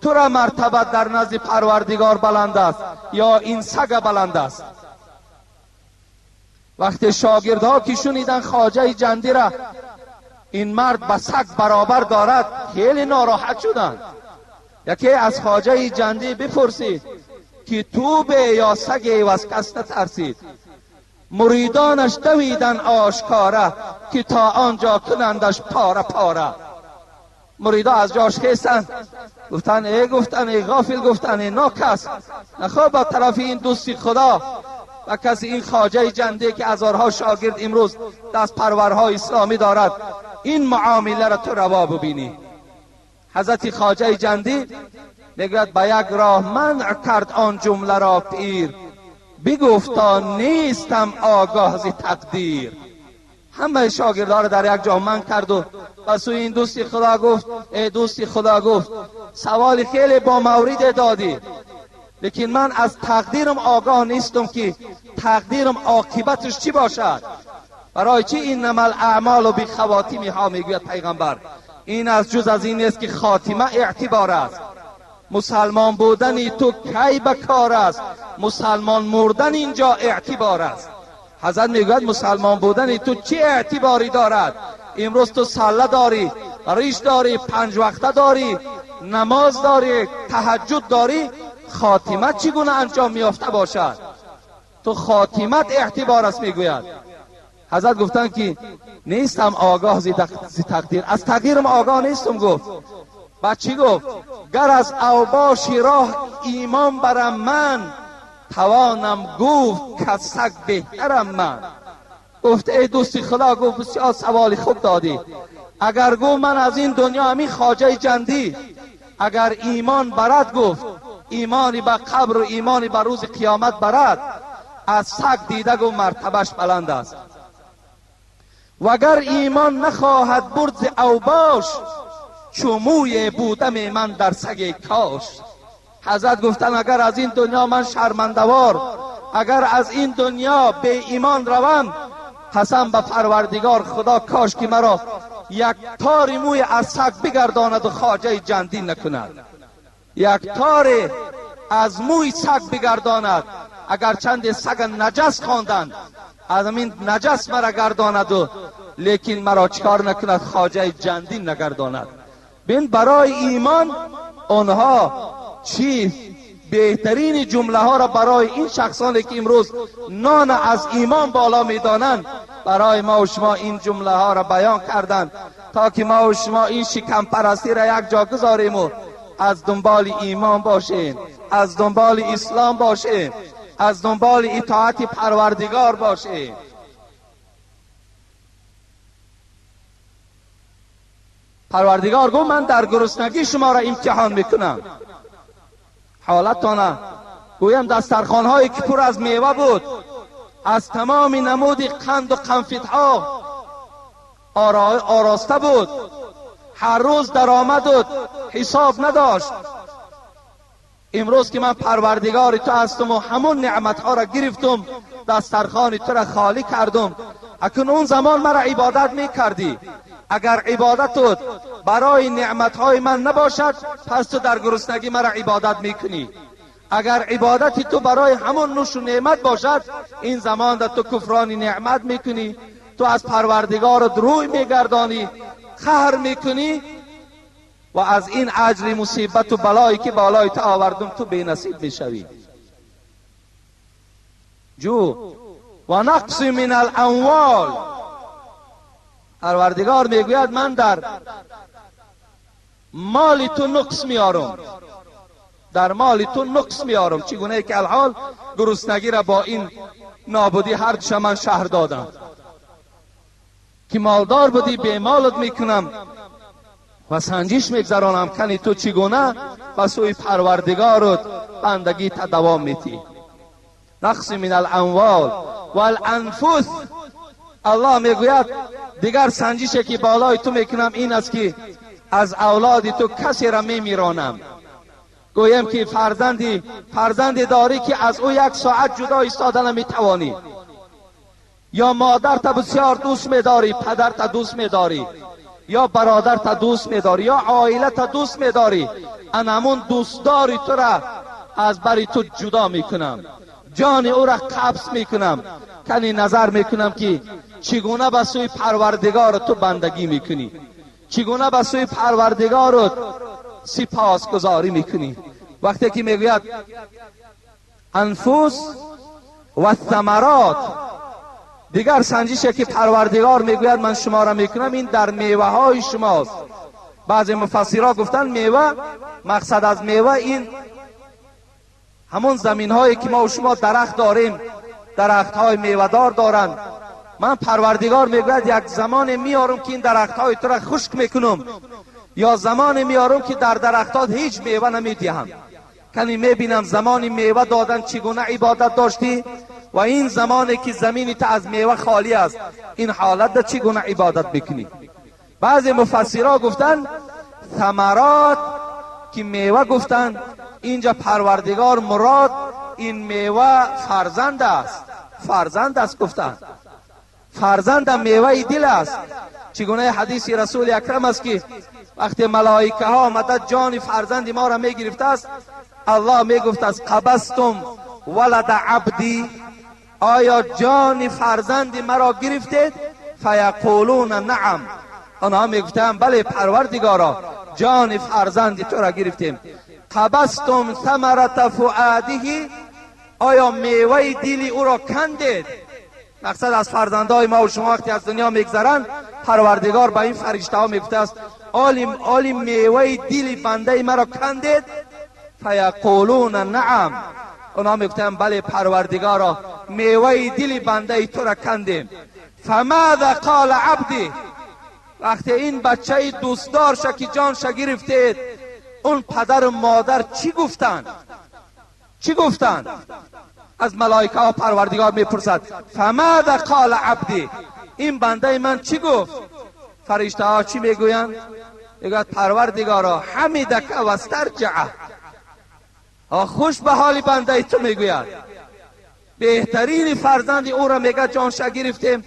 B: تو را مرتبت در نزد پروردگار بلند است یا این سگ بلند است؟ وقتی شاگردها که شنیدن خواجه جندی را این مرد به سگ برابر دارد، خیلی ناراحت شدند. یکی از خواجه جندی بپرسید که تو به یا سگی و از کس نترسید؟ مریدانش دویدن آشکاره که تا آنجا کنندش پاره پاره. مریدا از جاش خیستند، گفتن ای غافل، گفتن ای ناکس، نخواه با طرف این دوستی خدا و کسی این خواجه جندی که هزارها شاگرد امروز دست پرورهای اسلامی دارد، این معامله را تو روا ببینی. حضرت خواجه جندی میگوید به یک راه منع کرد آن جمله را پیر، بگفتا نیستم آگاه ز تقدیر. همه شاگردها را در یک جا منع کرد و پس این دوستی خدا گفت ای دوستی خدا، گفت سوال خیلی با مورد دادی، لیکن من از تقدیرم آگاه نیستم که تقدیرم عاقبتش چی باشد. برای چی اینما الاعمال بخواتیمها میگوید پیغمبر؟ این از جز از این است که خاتمه اعتبار است. مسلمان بودن تو کی بکار است، مسلمان مردن اینجا اعتبار است. حضرت میگوید مسلمان بودن تو چه اعتباری دارد؟ امروز تو سله داری، ریش داری، 5 وقته داری، نماز داری، تهجد داری، خاتمت چگونه انجام میافته باشد؟ تو خاتمت اعتبار است. میگوید حضرت گفتن که نیستم آگاه ز تقدیر، از تقدیرم آگاه نیستم. گفت بچی گفت گر از اوباش راه ایمان برم من، توانم گفت که سگ بهترم من. گفت ای دوستی خدا، گفت بسیار سوال خوب دادی. اگر گفت من از این دنیا همین خواجه جندی اگر ایمان برد، گفت ایمانی به قبر و ایمانی به روز قیامت برد، از سگ دیده گو مرتبش بلند است. وگر ایمان نخواهد برد ز اوباش، چو موی بودم من در سگ کاش. حضرت گفتن اگر از این دنیا من شرمندوار، اگر از این دنیا به ایمان روم، قسم به پروردگار خدا کاش که مرا یک تار موی از سگ بگرداند و خواجه جندی نکند. یک تار از موی سگ بگرداند، اگر چند سگ نجس خواندند از همین نجس مرا گرداند و لیکن مرا چکار نکند، خواجه جندی نگرداند. بین برای ایمان آنها چی بهترین جمله ها را برای این شخصانی که امروز نان از ایمان بالا میدانند برای ما و شما این جمله ها را بیان کردند تا که ما و شما این شکم پرستی را یک جا گذاریم و از دنبال ایمان باشیم، از دنبال اسلام باشیم، از دنبال اطاعت پروردگار باشیم. پروردگار گفت من در گرسنگی شما را امتحان میکنم. حالتانه گویم دسترخوان هایی که پر از میوه بود، از تمام نمود قند و قنفدها آراسته بود، هر روز درآمد بود، حساب نداشت. امروز که من پروردگار تو هستم و همون نعمت ها را گرفتم، دسترخوان تو را خالی کردم. اکنون اون زمان مرا عبادت میکردی. اگر عبادتت برای نعمت های من نباشد، پس تو در گرسنگی مرا عبادت میکنی. اگر عبادتی تو برای همون نوش و نعمت باشد، این زمان در تو کفران نعمت میکنی، تو از پروردگارت روی میگردانی، قهر میکنی و از این اجر مصیبت و بلایی که بالای تو آوردم تو بی نصیب میشوی. جو و نقص من الاموال، پروردگار میگوید من در مال تو نقص میارم، در مال تو نقص میارم. چگونه که الحال گرسنگی را با این نابودی هر چمن شهر دادم که مالدار بودی به مالت میکنم و سنجش میگذرانم کنی تو چگونه و سوی پروردگارت بندگی تا دوام میتی. نقص من الاموال و الانفس، الله میگوید دیگر سنجشی که بالای تو میکنم این است که از اولاد تو کسی را میمیرانم. گویم که فرزندی داری که از او یک ساعت جدا ایستادن نمیتوانی، یا مادر تا بسیار دوست میداری، پدر تا دوست میداری، یا برادر تا دوست میداری، یا عائله تا دوست میداری، انمون دوستداری تو را از بری تو جدا میکنم، جان او را قبض میکنم. کنی نظر میکنم که چگونه به سوی پروردگار تو بندگی میکنی، چگونه به سوی پروردگارت سپاسگزاری میکنی. وقتی که میگوید انفس و ثمرات، دیگر سنجشی که پروردگار میگوید من شما را میکنم این در میوه های شماست. بعضی مفسرها گفتن میوه، مقصد از میوه این همون زمین هایی که ما و شما درخت داریم، درخت های میوه دار دارند. من پروردگار میگوید یک زمان میارم که این درخت های تو را خشک میکنم، یا زمان میارم که در درختات هیچ میوه نمیدهم. کنی میبینم زمانی میوه دادن چگونه عبادت داشتی و این زمانی که زمینی تا از میوه خالی است، این حالت در چگونه عبادت بکنی. بعضی مفسرها گفتن ثمرات که میوه گفتن اینجا پروردگار مراد این میوه فرزند است، فرزند است گفتن. فرزند میوه دل است. چگونه حدیث رسول اکرم است که وقتی ملائکه ها آمده جان فرزند ما را میگرفته است، الله میگفت است قبضتم ولد عبدی، آیا جان فرزند مرا گرفتید؟ فیقولون نعم، آنها میگفتند بله پروردگارا جان فرزند تو را گرفتیم. قبضتم ثمرة فؤاده، آیا میوه دل او را کندید؟ مقصد از فرزندای ما و شما وقتی از دنیا میگذرند پروردگار با این فرشته ها میگفته است آلی میوه دل بنده مرا کندید؟ فیقولون نعم، اونا میگفتن بله پروردگارا میوه دل بنده تو را کندیم. فماذا قال عبدی، وقتی این بچه دوستدار که جان گرفتید اون پدر و مادر چی گفتند؟ چی گفتند؟ از ملائکه ها پروردگار میپرسد فماذا قال عبدی، این بنده من چی گفت؟ فرشته ها چی میگویند؟ میگوید پروردگارا حمیدک و استرجعه، خوش به حال بنده تو میگوید. بهترین فرزند او را میگه جانش گرفتیم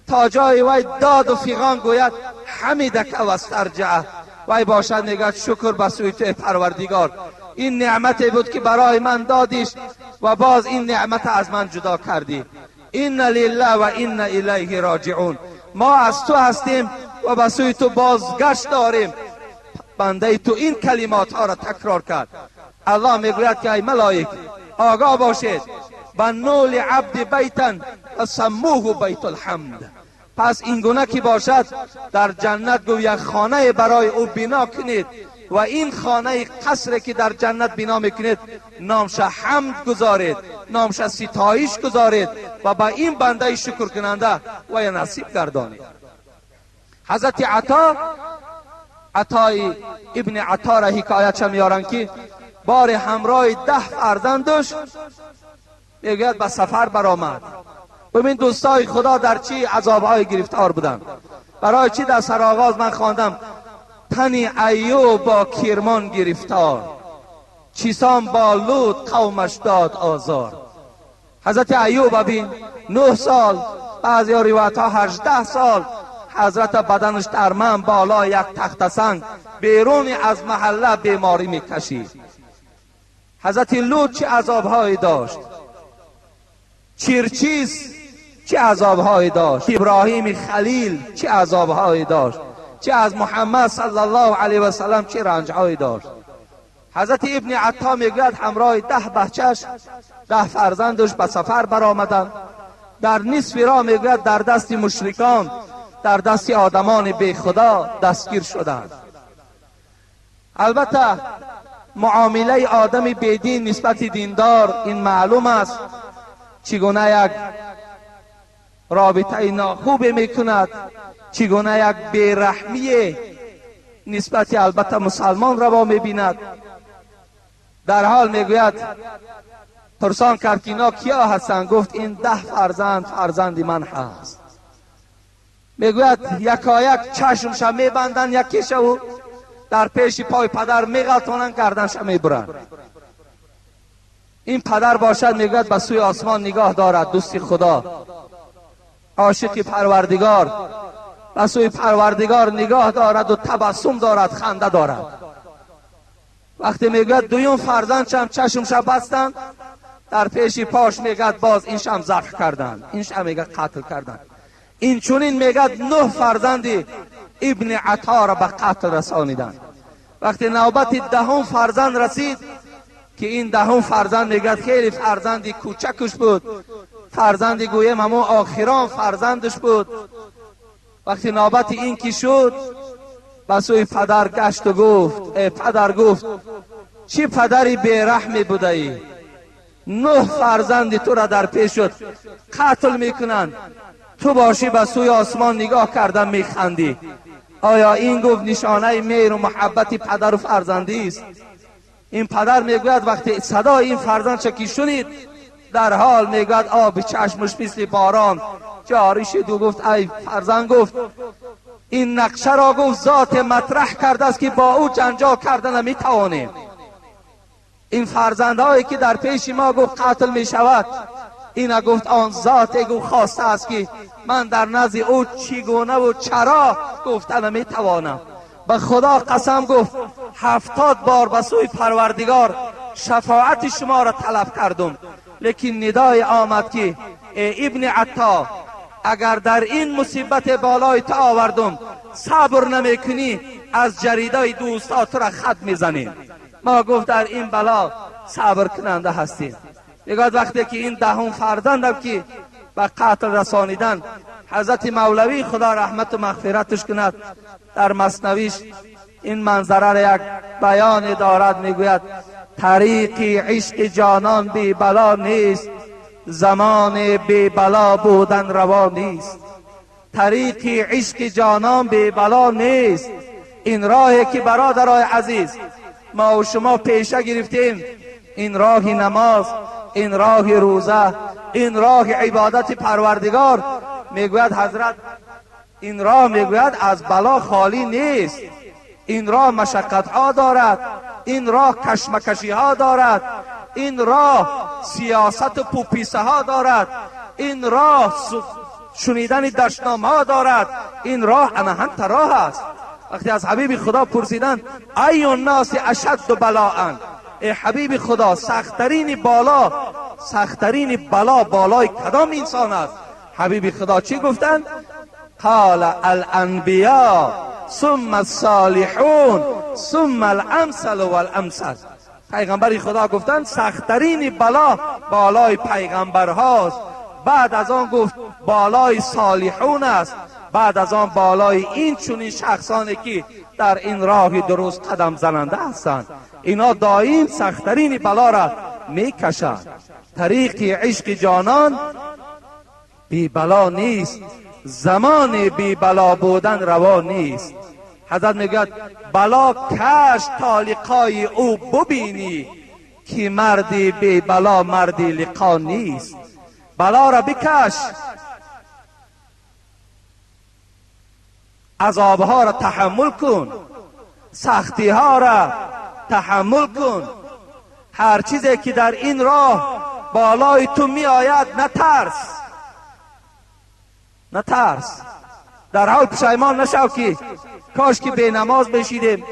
B: تا جای وی داد و فیغان گوید حمیدک و استرجعه، وی باشد میگه شکر به سوی تو پروردگار، این نعمتی بود که برای من دادیش و باز این نعمت از من جدا کردی. این لله و این الیه راجعون، ما از تو هستیم و به سوی تو بازگشت داریم. بنده تو این کلمات ها را تکرار کرد. الله میگوید که ای ملائک آگاه باشید، بنوا لعبد بیتا فسموه بیت الحمد، پس این گونه که باشد در جنت گو یک خانه برای او بنا کنید و این خانه قصر که در جنت بنا میکنید نامش حمد گذارید، نامش ستایش گذارید و با این بنده شکر کننده و نصیب گردانید. حضرت عطای ابن عطا را حکایت میارند که بار همراه 10 فرزند داشت، میگوید به سفر برآمد. ببین دوستای خدا در چی عذابهای گرفتار بودند. برای چی در سرآغاز من خواندم تنی ایوب با کرمان گرفتار، چیسان با لوط قومش داد آزار. حضرت ایوب ببین 9 سال، بعضی روایت ها 18 سال حضرت بدنش در من بالا یک تخت سنگ بیرون از محله بیماری میکشید. حضرت لوط چه عذابهایی داشت، چرچیز چه عذابهایی داشت، ابراهیم خلیل چه عذابهایی داشت، چه از محمد صلی الله علیه و سلم چه رنجهایی داشت. حضرت ابن عطا میگوید همراه 10 بچه‌اش 10 فرزندش به سفر برآمدند. در نصف راه میگوید در دست مشرکان، در دست آدمان بی خدا دستگیر شدند. البته معامله آدم بیدین نسبت دیندار این معلوم است چگونه یک رابطه ناخوب میکند، چگونه یک بیرحمی نسبت البته مسلمان روا میبیند. در حال میگوید پرسان کرد که اینا کیا هستند؟ گفت این 10 فرزند من هست. میگوید یکایک چشمش میبندن، یکیش او در پیش پای پدر میغلطانن، گردنش میبرن. این پدر باشد میگوید به سوی آسمان نگاه دارد، دوست خدا، عاشق پروردگار، به سوی پروردگار نگاه دارد و تبسم دارد، خنده دارد. وقتی میگوید دویم فرزند هم چشمش بستند، در پیش پاش میگوید باز اینش هم ذبح کردند، اینش هم میگوید قتل کردند. این چونین میگوید 9 فرزند ابن عطا را به قتل رسانیدند. وقتی نوبت 10 فرزند رسید که این 10 فرزند میگوید خیلی فرزندی کوچکش بود، فرزندی گویم همون آخران فرزندش بود. وقتی نوبت این که شد به سوی پدر گشت و گفت پدر گفت چی پدری بیرحمی بوده ای؟ 9 فرزند تو را در پیشت قتل میکنند، تو باشی به سوی آسمان نگاه کردن میخندی. آیا این گفت نشانه مهر و محبت پدر و فرزندی است؟ این پدر میگوید وقتی صدای این فرزند چکی شنید در حال میگوید آب چشمش مثل باران جاری شد و گفت ای فرزند، گفت این نقشه را گفت ذات مطرح کرده است که با او جنجال کردن نمیتوانیم. این فرزندهایی که در پیش ما گفت قتل میشود، اینا گفت آن ذات گفت خواسته است که من در نزد او چگونه و چرا گفتن نمیتوانم. به خدا قسم گفت 70 بار به سوی پروردگار شفاعت شما را طلب کردم، لیکن ندای آمد که ای ابن عطا اگر در این مصیبت بالای تو آوردم صبر نمیکنی از جریده دوستات را خط میزنیم. ما گفت در این بلا صبر کننده هستیم. میگوید وقتی که این 10 فرزند که به قتل رسانیدن، حضرت مولوی خدا رحمت و مغفرتش کند در مثنویش این منظره را یک بیان دارد، میگوید طریق عشق جانان بی بلا نیست، زمان بی بلا بودن روا نیست. طریق عشق جانان بی بلا نیست، این راهی که برادرای عزیز ما و شما پیشه گرفتیم، این راه نماز این راه روزه، این راه عبادت پروردگار. میگوید حضرت این راه میگوید از بلا خالی نیست، این راه مشقت ها دارد، این راه کشمکشی ها دارد، این راه سیاست و پوپیسه ها دارد، این راه شنیدن دشنامه ها دارد، این راه انهنت راه است. وقتی از حبیب خدا پرسیدن ای الناس اشد بلاء، ای حبیب خدا سختترین بلا بالای کدام انسان است؟ حبیب خدا چی گفتند؟ قال الانبیاء ثم الصالحون ثم الامثل والامثل. پیغمبر خدا گفتند سختترین بلا بالای پیغمبر هاست، بعد از آن گفت بالای صالحون است، بعد از آن بالای این چنین شخصانی که در این راه درست قدم زننده هستند. اینا دائم سختترین بلا را میکشند. طریق عشق جانان بی بلا نیست، زمان بی بلا بودن روا نیست. حضرت میگوید بلا کش تا لقای او ببینی، که مردی بی بلا مردی لقا نیست. بلا را بکش، عذابها را تحمل کن، سختی ها را تحمل کن. هر چیزی که در این راه بالای تو می آید نترس. در حال پشیمان نشو که کاش که به نماز بشیدیم،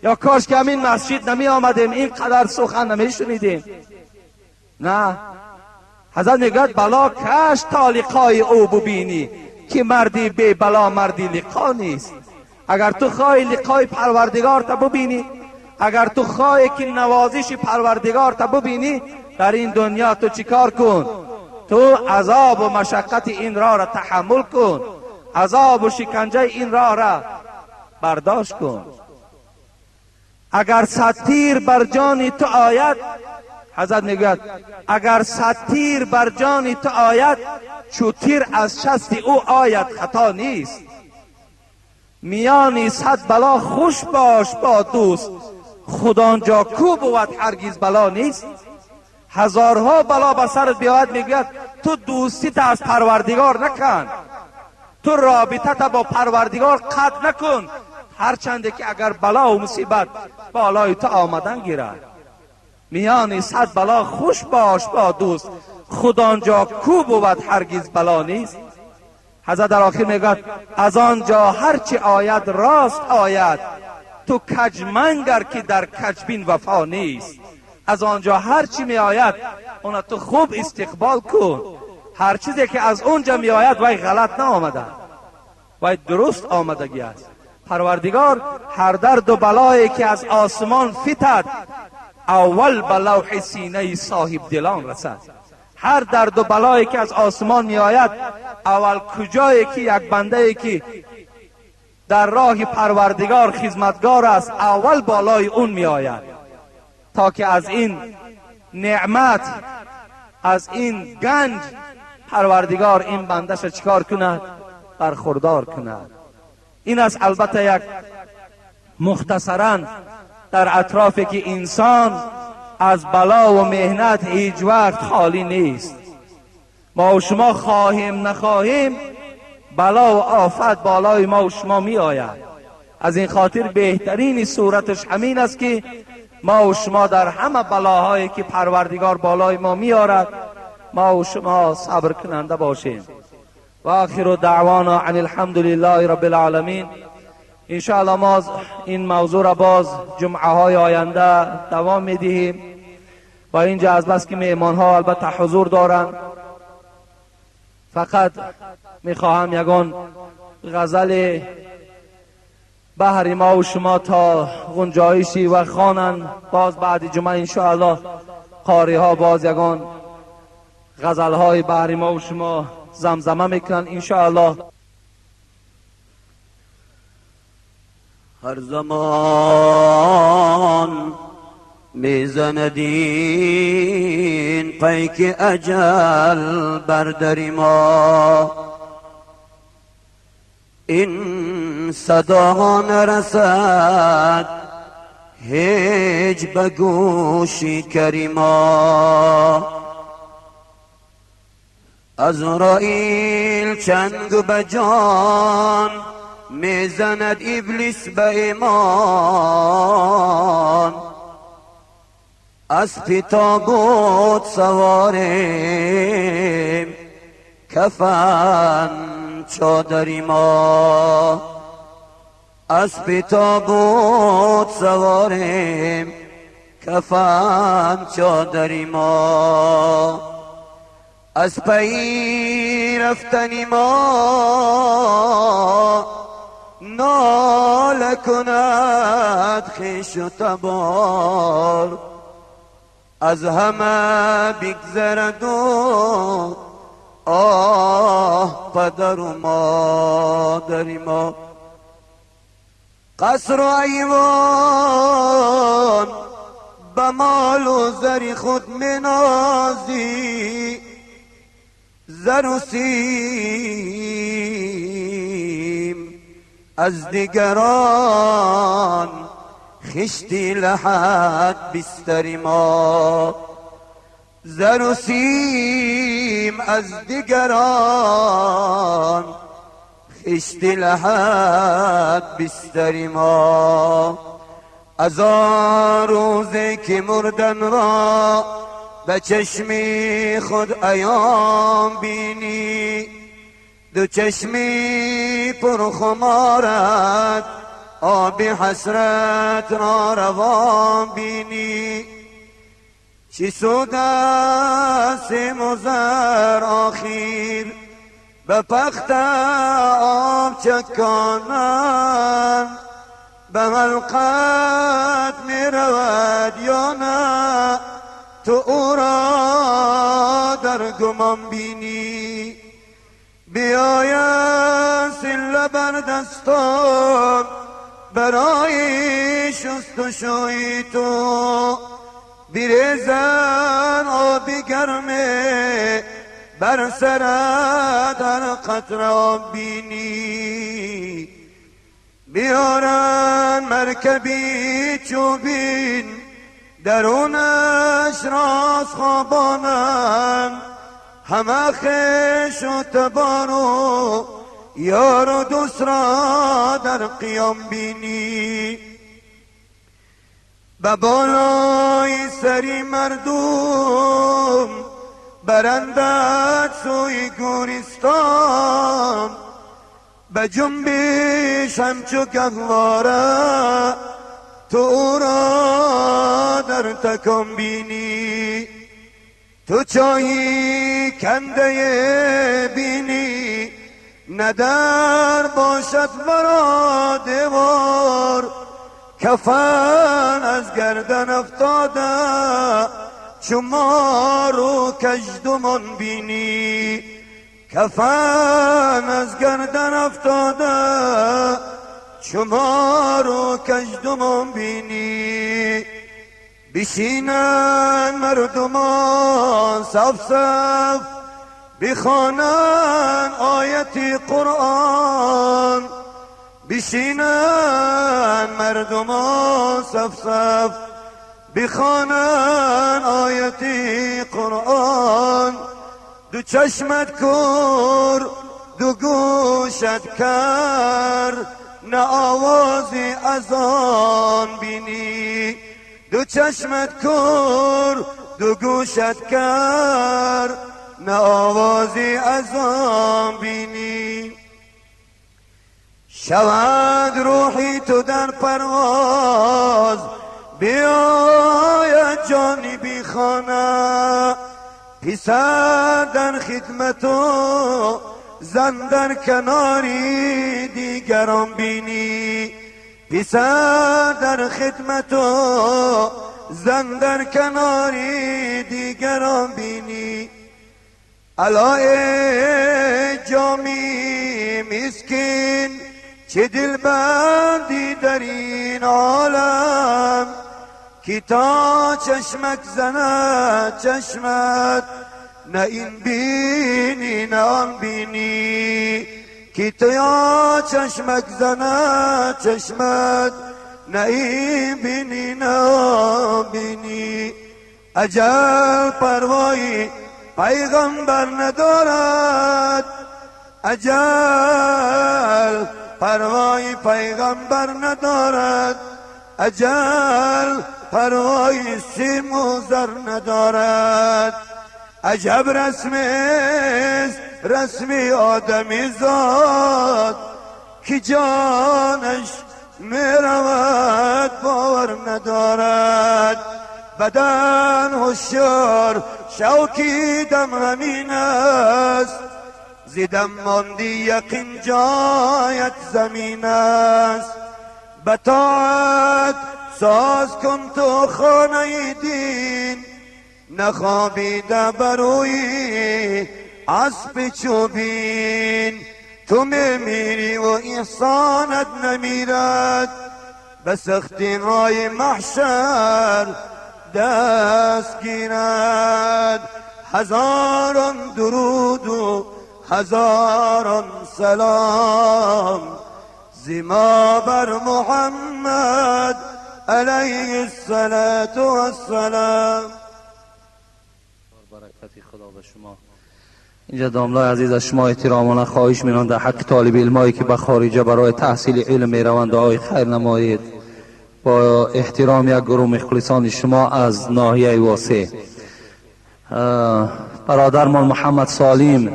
B: یا کاش که همین مسجد نمی آمدیم، اینقدر سخن نمی شنیدیم. نه، حضرت میگوید بلا کش تا لقای او ببینی، که مردی بی بلا مردی لقا نیست. اگر تو خواهی لقای پروردگار تا ببینی، اگر تو خواهی که نوازش پروردگار تا ببینی، در این دنیا تو چیکار کن؟ تو عذاب و مشقت این راه را تحمل کن، عذاب و شکنجه این راه را برداشت کن. اگر 100 تیر بر جان تو آید، حضرت میگوید اگر 100 تیر بر جان تو آید، چو تیر از شست او آید خطا نیست. میانی 100 بلا خوش باش با دوست، خدا آنجا کو بود هرگز بلا نیست. هزارها بلا به سرت بیاید، میگوید تو دوستی از پروردگار نکن، تو رابطه با پروردگار قطع نکن، هرچند که اگر بلا و مصیبت بالای تو آمدن گیرد. میان 100 بلا خوش باش با دوست، خدا آنجا کو بود هرگز بلا نیست. حضرت در آخر میگوید از آنجا هرچی آید راست آید، تو کجمنگر که در کجبین وفا نیست. از آنجا هرچی می آید اون تو خوب استقبال کن. هر چیزی که از اونجا می آید وای غلط نه آمده، وای درست آمدگی است. پروردگار هر درد و بلایی که از آسمان فتد، اول به لوح سینه صاحب دلان رسد. هر درد و بلایی که از آسمان می آید، اول کجایی که یک بنده که در راه پروردگار خدمتگار است، اول بالای اون می آید، تا که از این نعمت، از این گنج پروردگار این بندش چیکار کند؟ برخوردار کند. این است البته یک مختصراً در اطرافی که انسان از بلا و مهنت هیچ وقت خالی نیست. ما و شما خواهیم نخواهیم بلا و آفت بالای ما و شما می آید. از این خاطر بهترین صورتش همین است که ما و شما در همه بلاهایی که پروردگار بالای ما می آرد، ما و شما صبر کننده باشیم. و آخر دعوانا عن الحمد لله رب العالمین. انشاءالله ما این موضوع را باز جمعه های آینده دوام می دهیم. و اینجا از بس که مهمان ها البته حضور دارند، فقط می خواهم یگان غزل بهر ما و شما تا گنجایشی و خوانن. باز بعد جمعه انشاءالله قاری ها باز یگان غزل های بهر ما و شما زمزمه میکنن انشاءالله.
C: هر زمان میزند این پیک اجل بر در ما، این صدا نرسد هیچ به گوشی کریما. عزرائیل چنگ به جان میزند ابلیس به ایمان. اسب تابوت سواریم کفن چادری ما. اسب تابوت سواریم کفن چادری ما. از پی رفتنی ما ناله کند خویش و تبار. از همه بگذرد و آه پدر و مادر ما. قصر و ایوان به مال و زر خود منازی. زر و سیم از دیگران خشتی لحد بستر ما. زر و سیم از دیگران خشتی لحد بستر ما. از آن روزی که مردن را به چشمی خود ایام بینی. دو چشمی پرخمارت آب حسرت را روان بینی. چی سود است مزر آخیر به پخت آب چکانن. به حلقت می رود یا نه تو او را در گمان بینی. بیاید سله بر دستان برای شست و شوی تو. بریزن آبی گرمه بر سرت هر قطره آب بینی. بیارن مرکبی چوبین درونش راز خوابانن. همه خش و تبار و یار و دوست را در قیام بینی. به بالای سری مردم برندت سوی گورستان. به جنبش همچو گهواره تو او را در تکان بینی. تو چایی کنده بینی ندر باشد ورا دیوار. کفن از گردن افتاده چو مار و کژدمان بینی. کفن از گردن افتاده چو مار و کژدمان بینی. بشینن مردمان صف صف بخوانن آیت قرآن. بشینن مردمان صف صف بخوانن آیت قرآن. دو چشمت کور دو گوشت کر نه آوازی از آن بینی. دو چشمت کور دو گوشت کر نه آوازی از آن بینی. شود روحی تو در پرواز بیاید جانی بی خانه. پسر در خدمت و زن در کناری دیگران بینی. پسر در خدمت و زن در کناری دیگران بینی. علای جامی مسکین چه دل بندی در این عالم. کی تا چشمک زند چشمت نه این بینی نه آن بینی. کی تا چشمک زند چشمت نبینی نبینی. اجل پروایی پیغمبر ندارد، اجل پروایی پیغمبر ندارد، اجل پروایی سیم و زر ندارد. عجب رسم است رسمی آدمی زاد که جانش میرود باور ندارد. بدن هوشیار شوکی دم همین است، زیدم ماندی یقین جایت زمین است. بطاعت ساز کن تو خانه دین، نخوابیده بروی اسب چوبین. تو میمیری و احسانت نمیرد، به سختی های محشر دست گیرد. هزاران درود و هزاران سلام زما بر محمد علیه السلام.
D: برکت خدا به شما. اینجا داملای عزیز از شما احترامانه خواهش می‌کنم در حق طالب علمایی که به خارجه برای تحصیل علم میروند دعای خیر نمایید. با احترام یک گروه مخلصان شما از ناحیه واسه برادرمان محمد سالم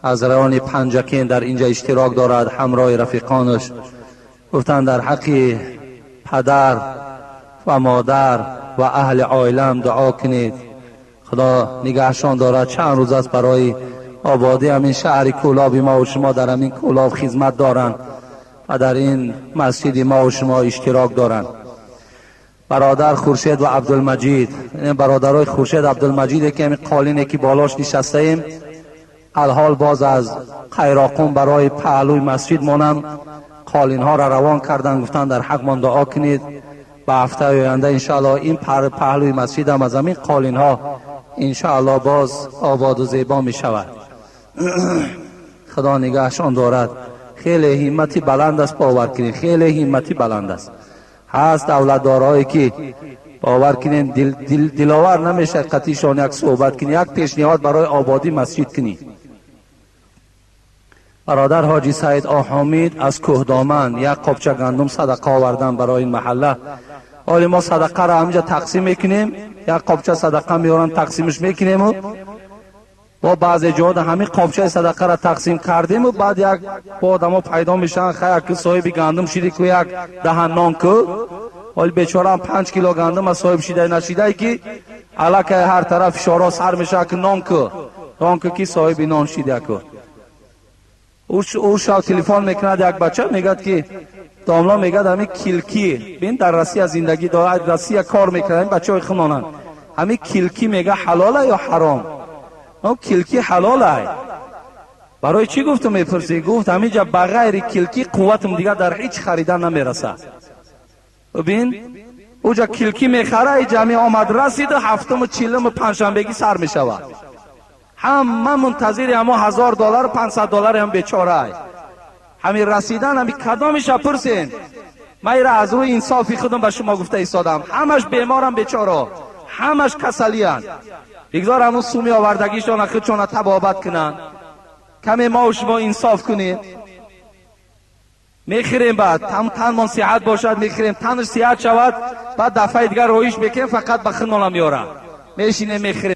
D: از رایان پنجکین در اینجا اشتراک دارد همراه رفیقانش. گفتن در حق پدر و مادر و اهل عائلم دعا کنید خدا نگهشان دارد. چند روز است برای آبادی همین شهر کولاب ما و شما در همین کولاب خدمت دارند و در این مسجد ما و شما اشتراک دارند. برادر خورشید و عبدالمجید، این برادرای خورشید عبدالمجید که همین قالینه که بالاش نشسته ایم الحال باز از خیراقون برای پهلوی مسجد مانم قالین ها را روان کردن. گفتن در حق من دعا کنید به هفته آینده انشاءالله این پهلوی مسجد هم از همین قالین ها انشاءالله باز آباد و زیبا می شود. خدا نگهشان دارد. خیلی همتی بلند است، باور کنید خیلی همتی بلند است. هست دولتدارایی که باور کنین دلاور نمیشه قطعیشان یک صحبت کنی، یک پیشنهاد برای آبادی مسجد کنی. برادر حاجی سعید آحامید از کوهدامن یک قابچه گندم صدقه آوردن برای این محله. حالی ما صدقه را همینجا تقسیم میکنیم، یک قابچه صدقه میارن تقسیمش میکنیم و با بعضی جاها همین قابچه صدقه را تقسیم کردیم و بعد یک آدما پیدا میشن خیر که صاحب گندم شده که یک دهن نان که حالی بیچاره 5 کیلو گندم از صاحب شده نشده که الکه هر طرف اشاره سر میشه که نان که کی صاحب نان شده که او شاو تلفن میکند یک بچه میگد که داملا میگد همین کلکی بین در روسیه زندگی دارد، روسیه کار میکنه این بچه های خمانن همین کلکی میگه حلاله یا حرام؟ او کلکی حلاله. برای چی گفتم میپرسی؟ گفت همینجا بغیر کلکی قوتم دیگه در هیچ خریدن نمیرسه. ببین اوجا کلکی میخره جمعی آمد رسید و هفتم و چهلم و پنجشنبهگی سر میشود. همه منتظر اما $1000 و $500 هم بیچاره. همین رسیدن همین کدامش پرسین. من را از روی انصافی خودم به شما گفته ایستادم. همش بیمارم بیچاره، همش کسلیان. بگذار همون سومی آوردگیشان خودشون تبابت کنن. کمی ما و شما انصاف کنیم. میخریم بعد تنمان صحت باشد میخریم، تنش صحت شود بعد دفعه دیگر رویش بکنیم فقط به خنمانم میاره میشینه میخریم.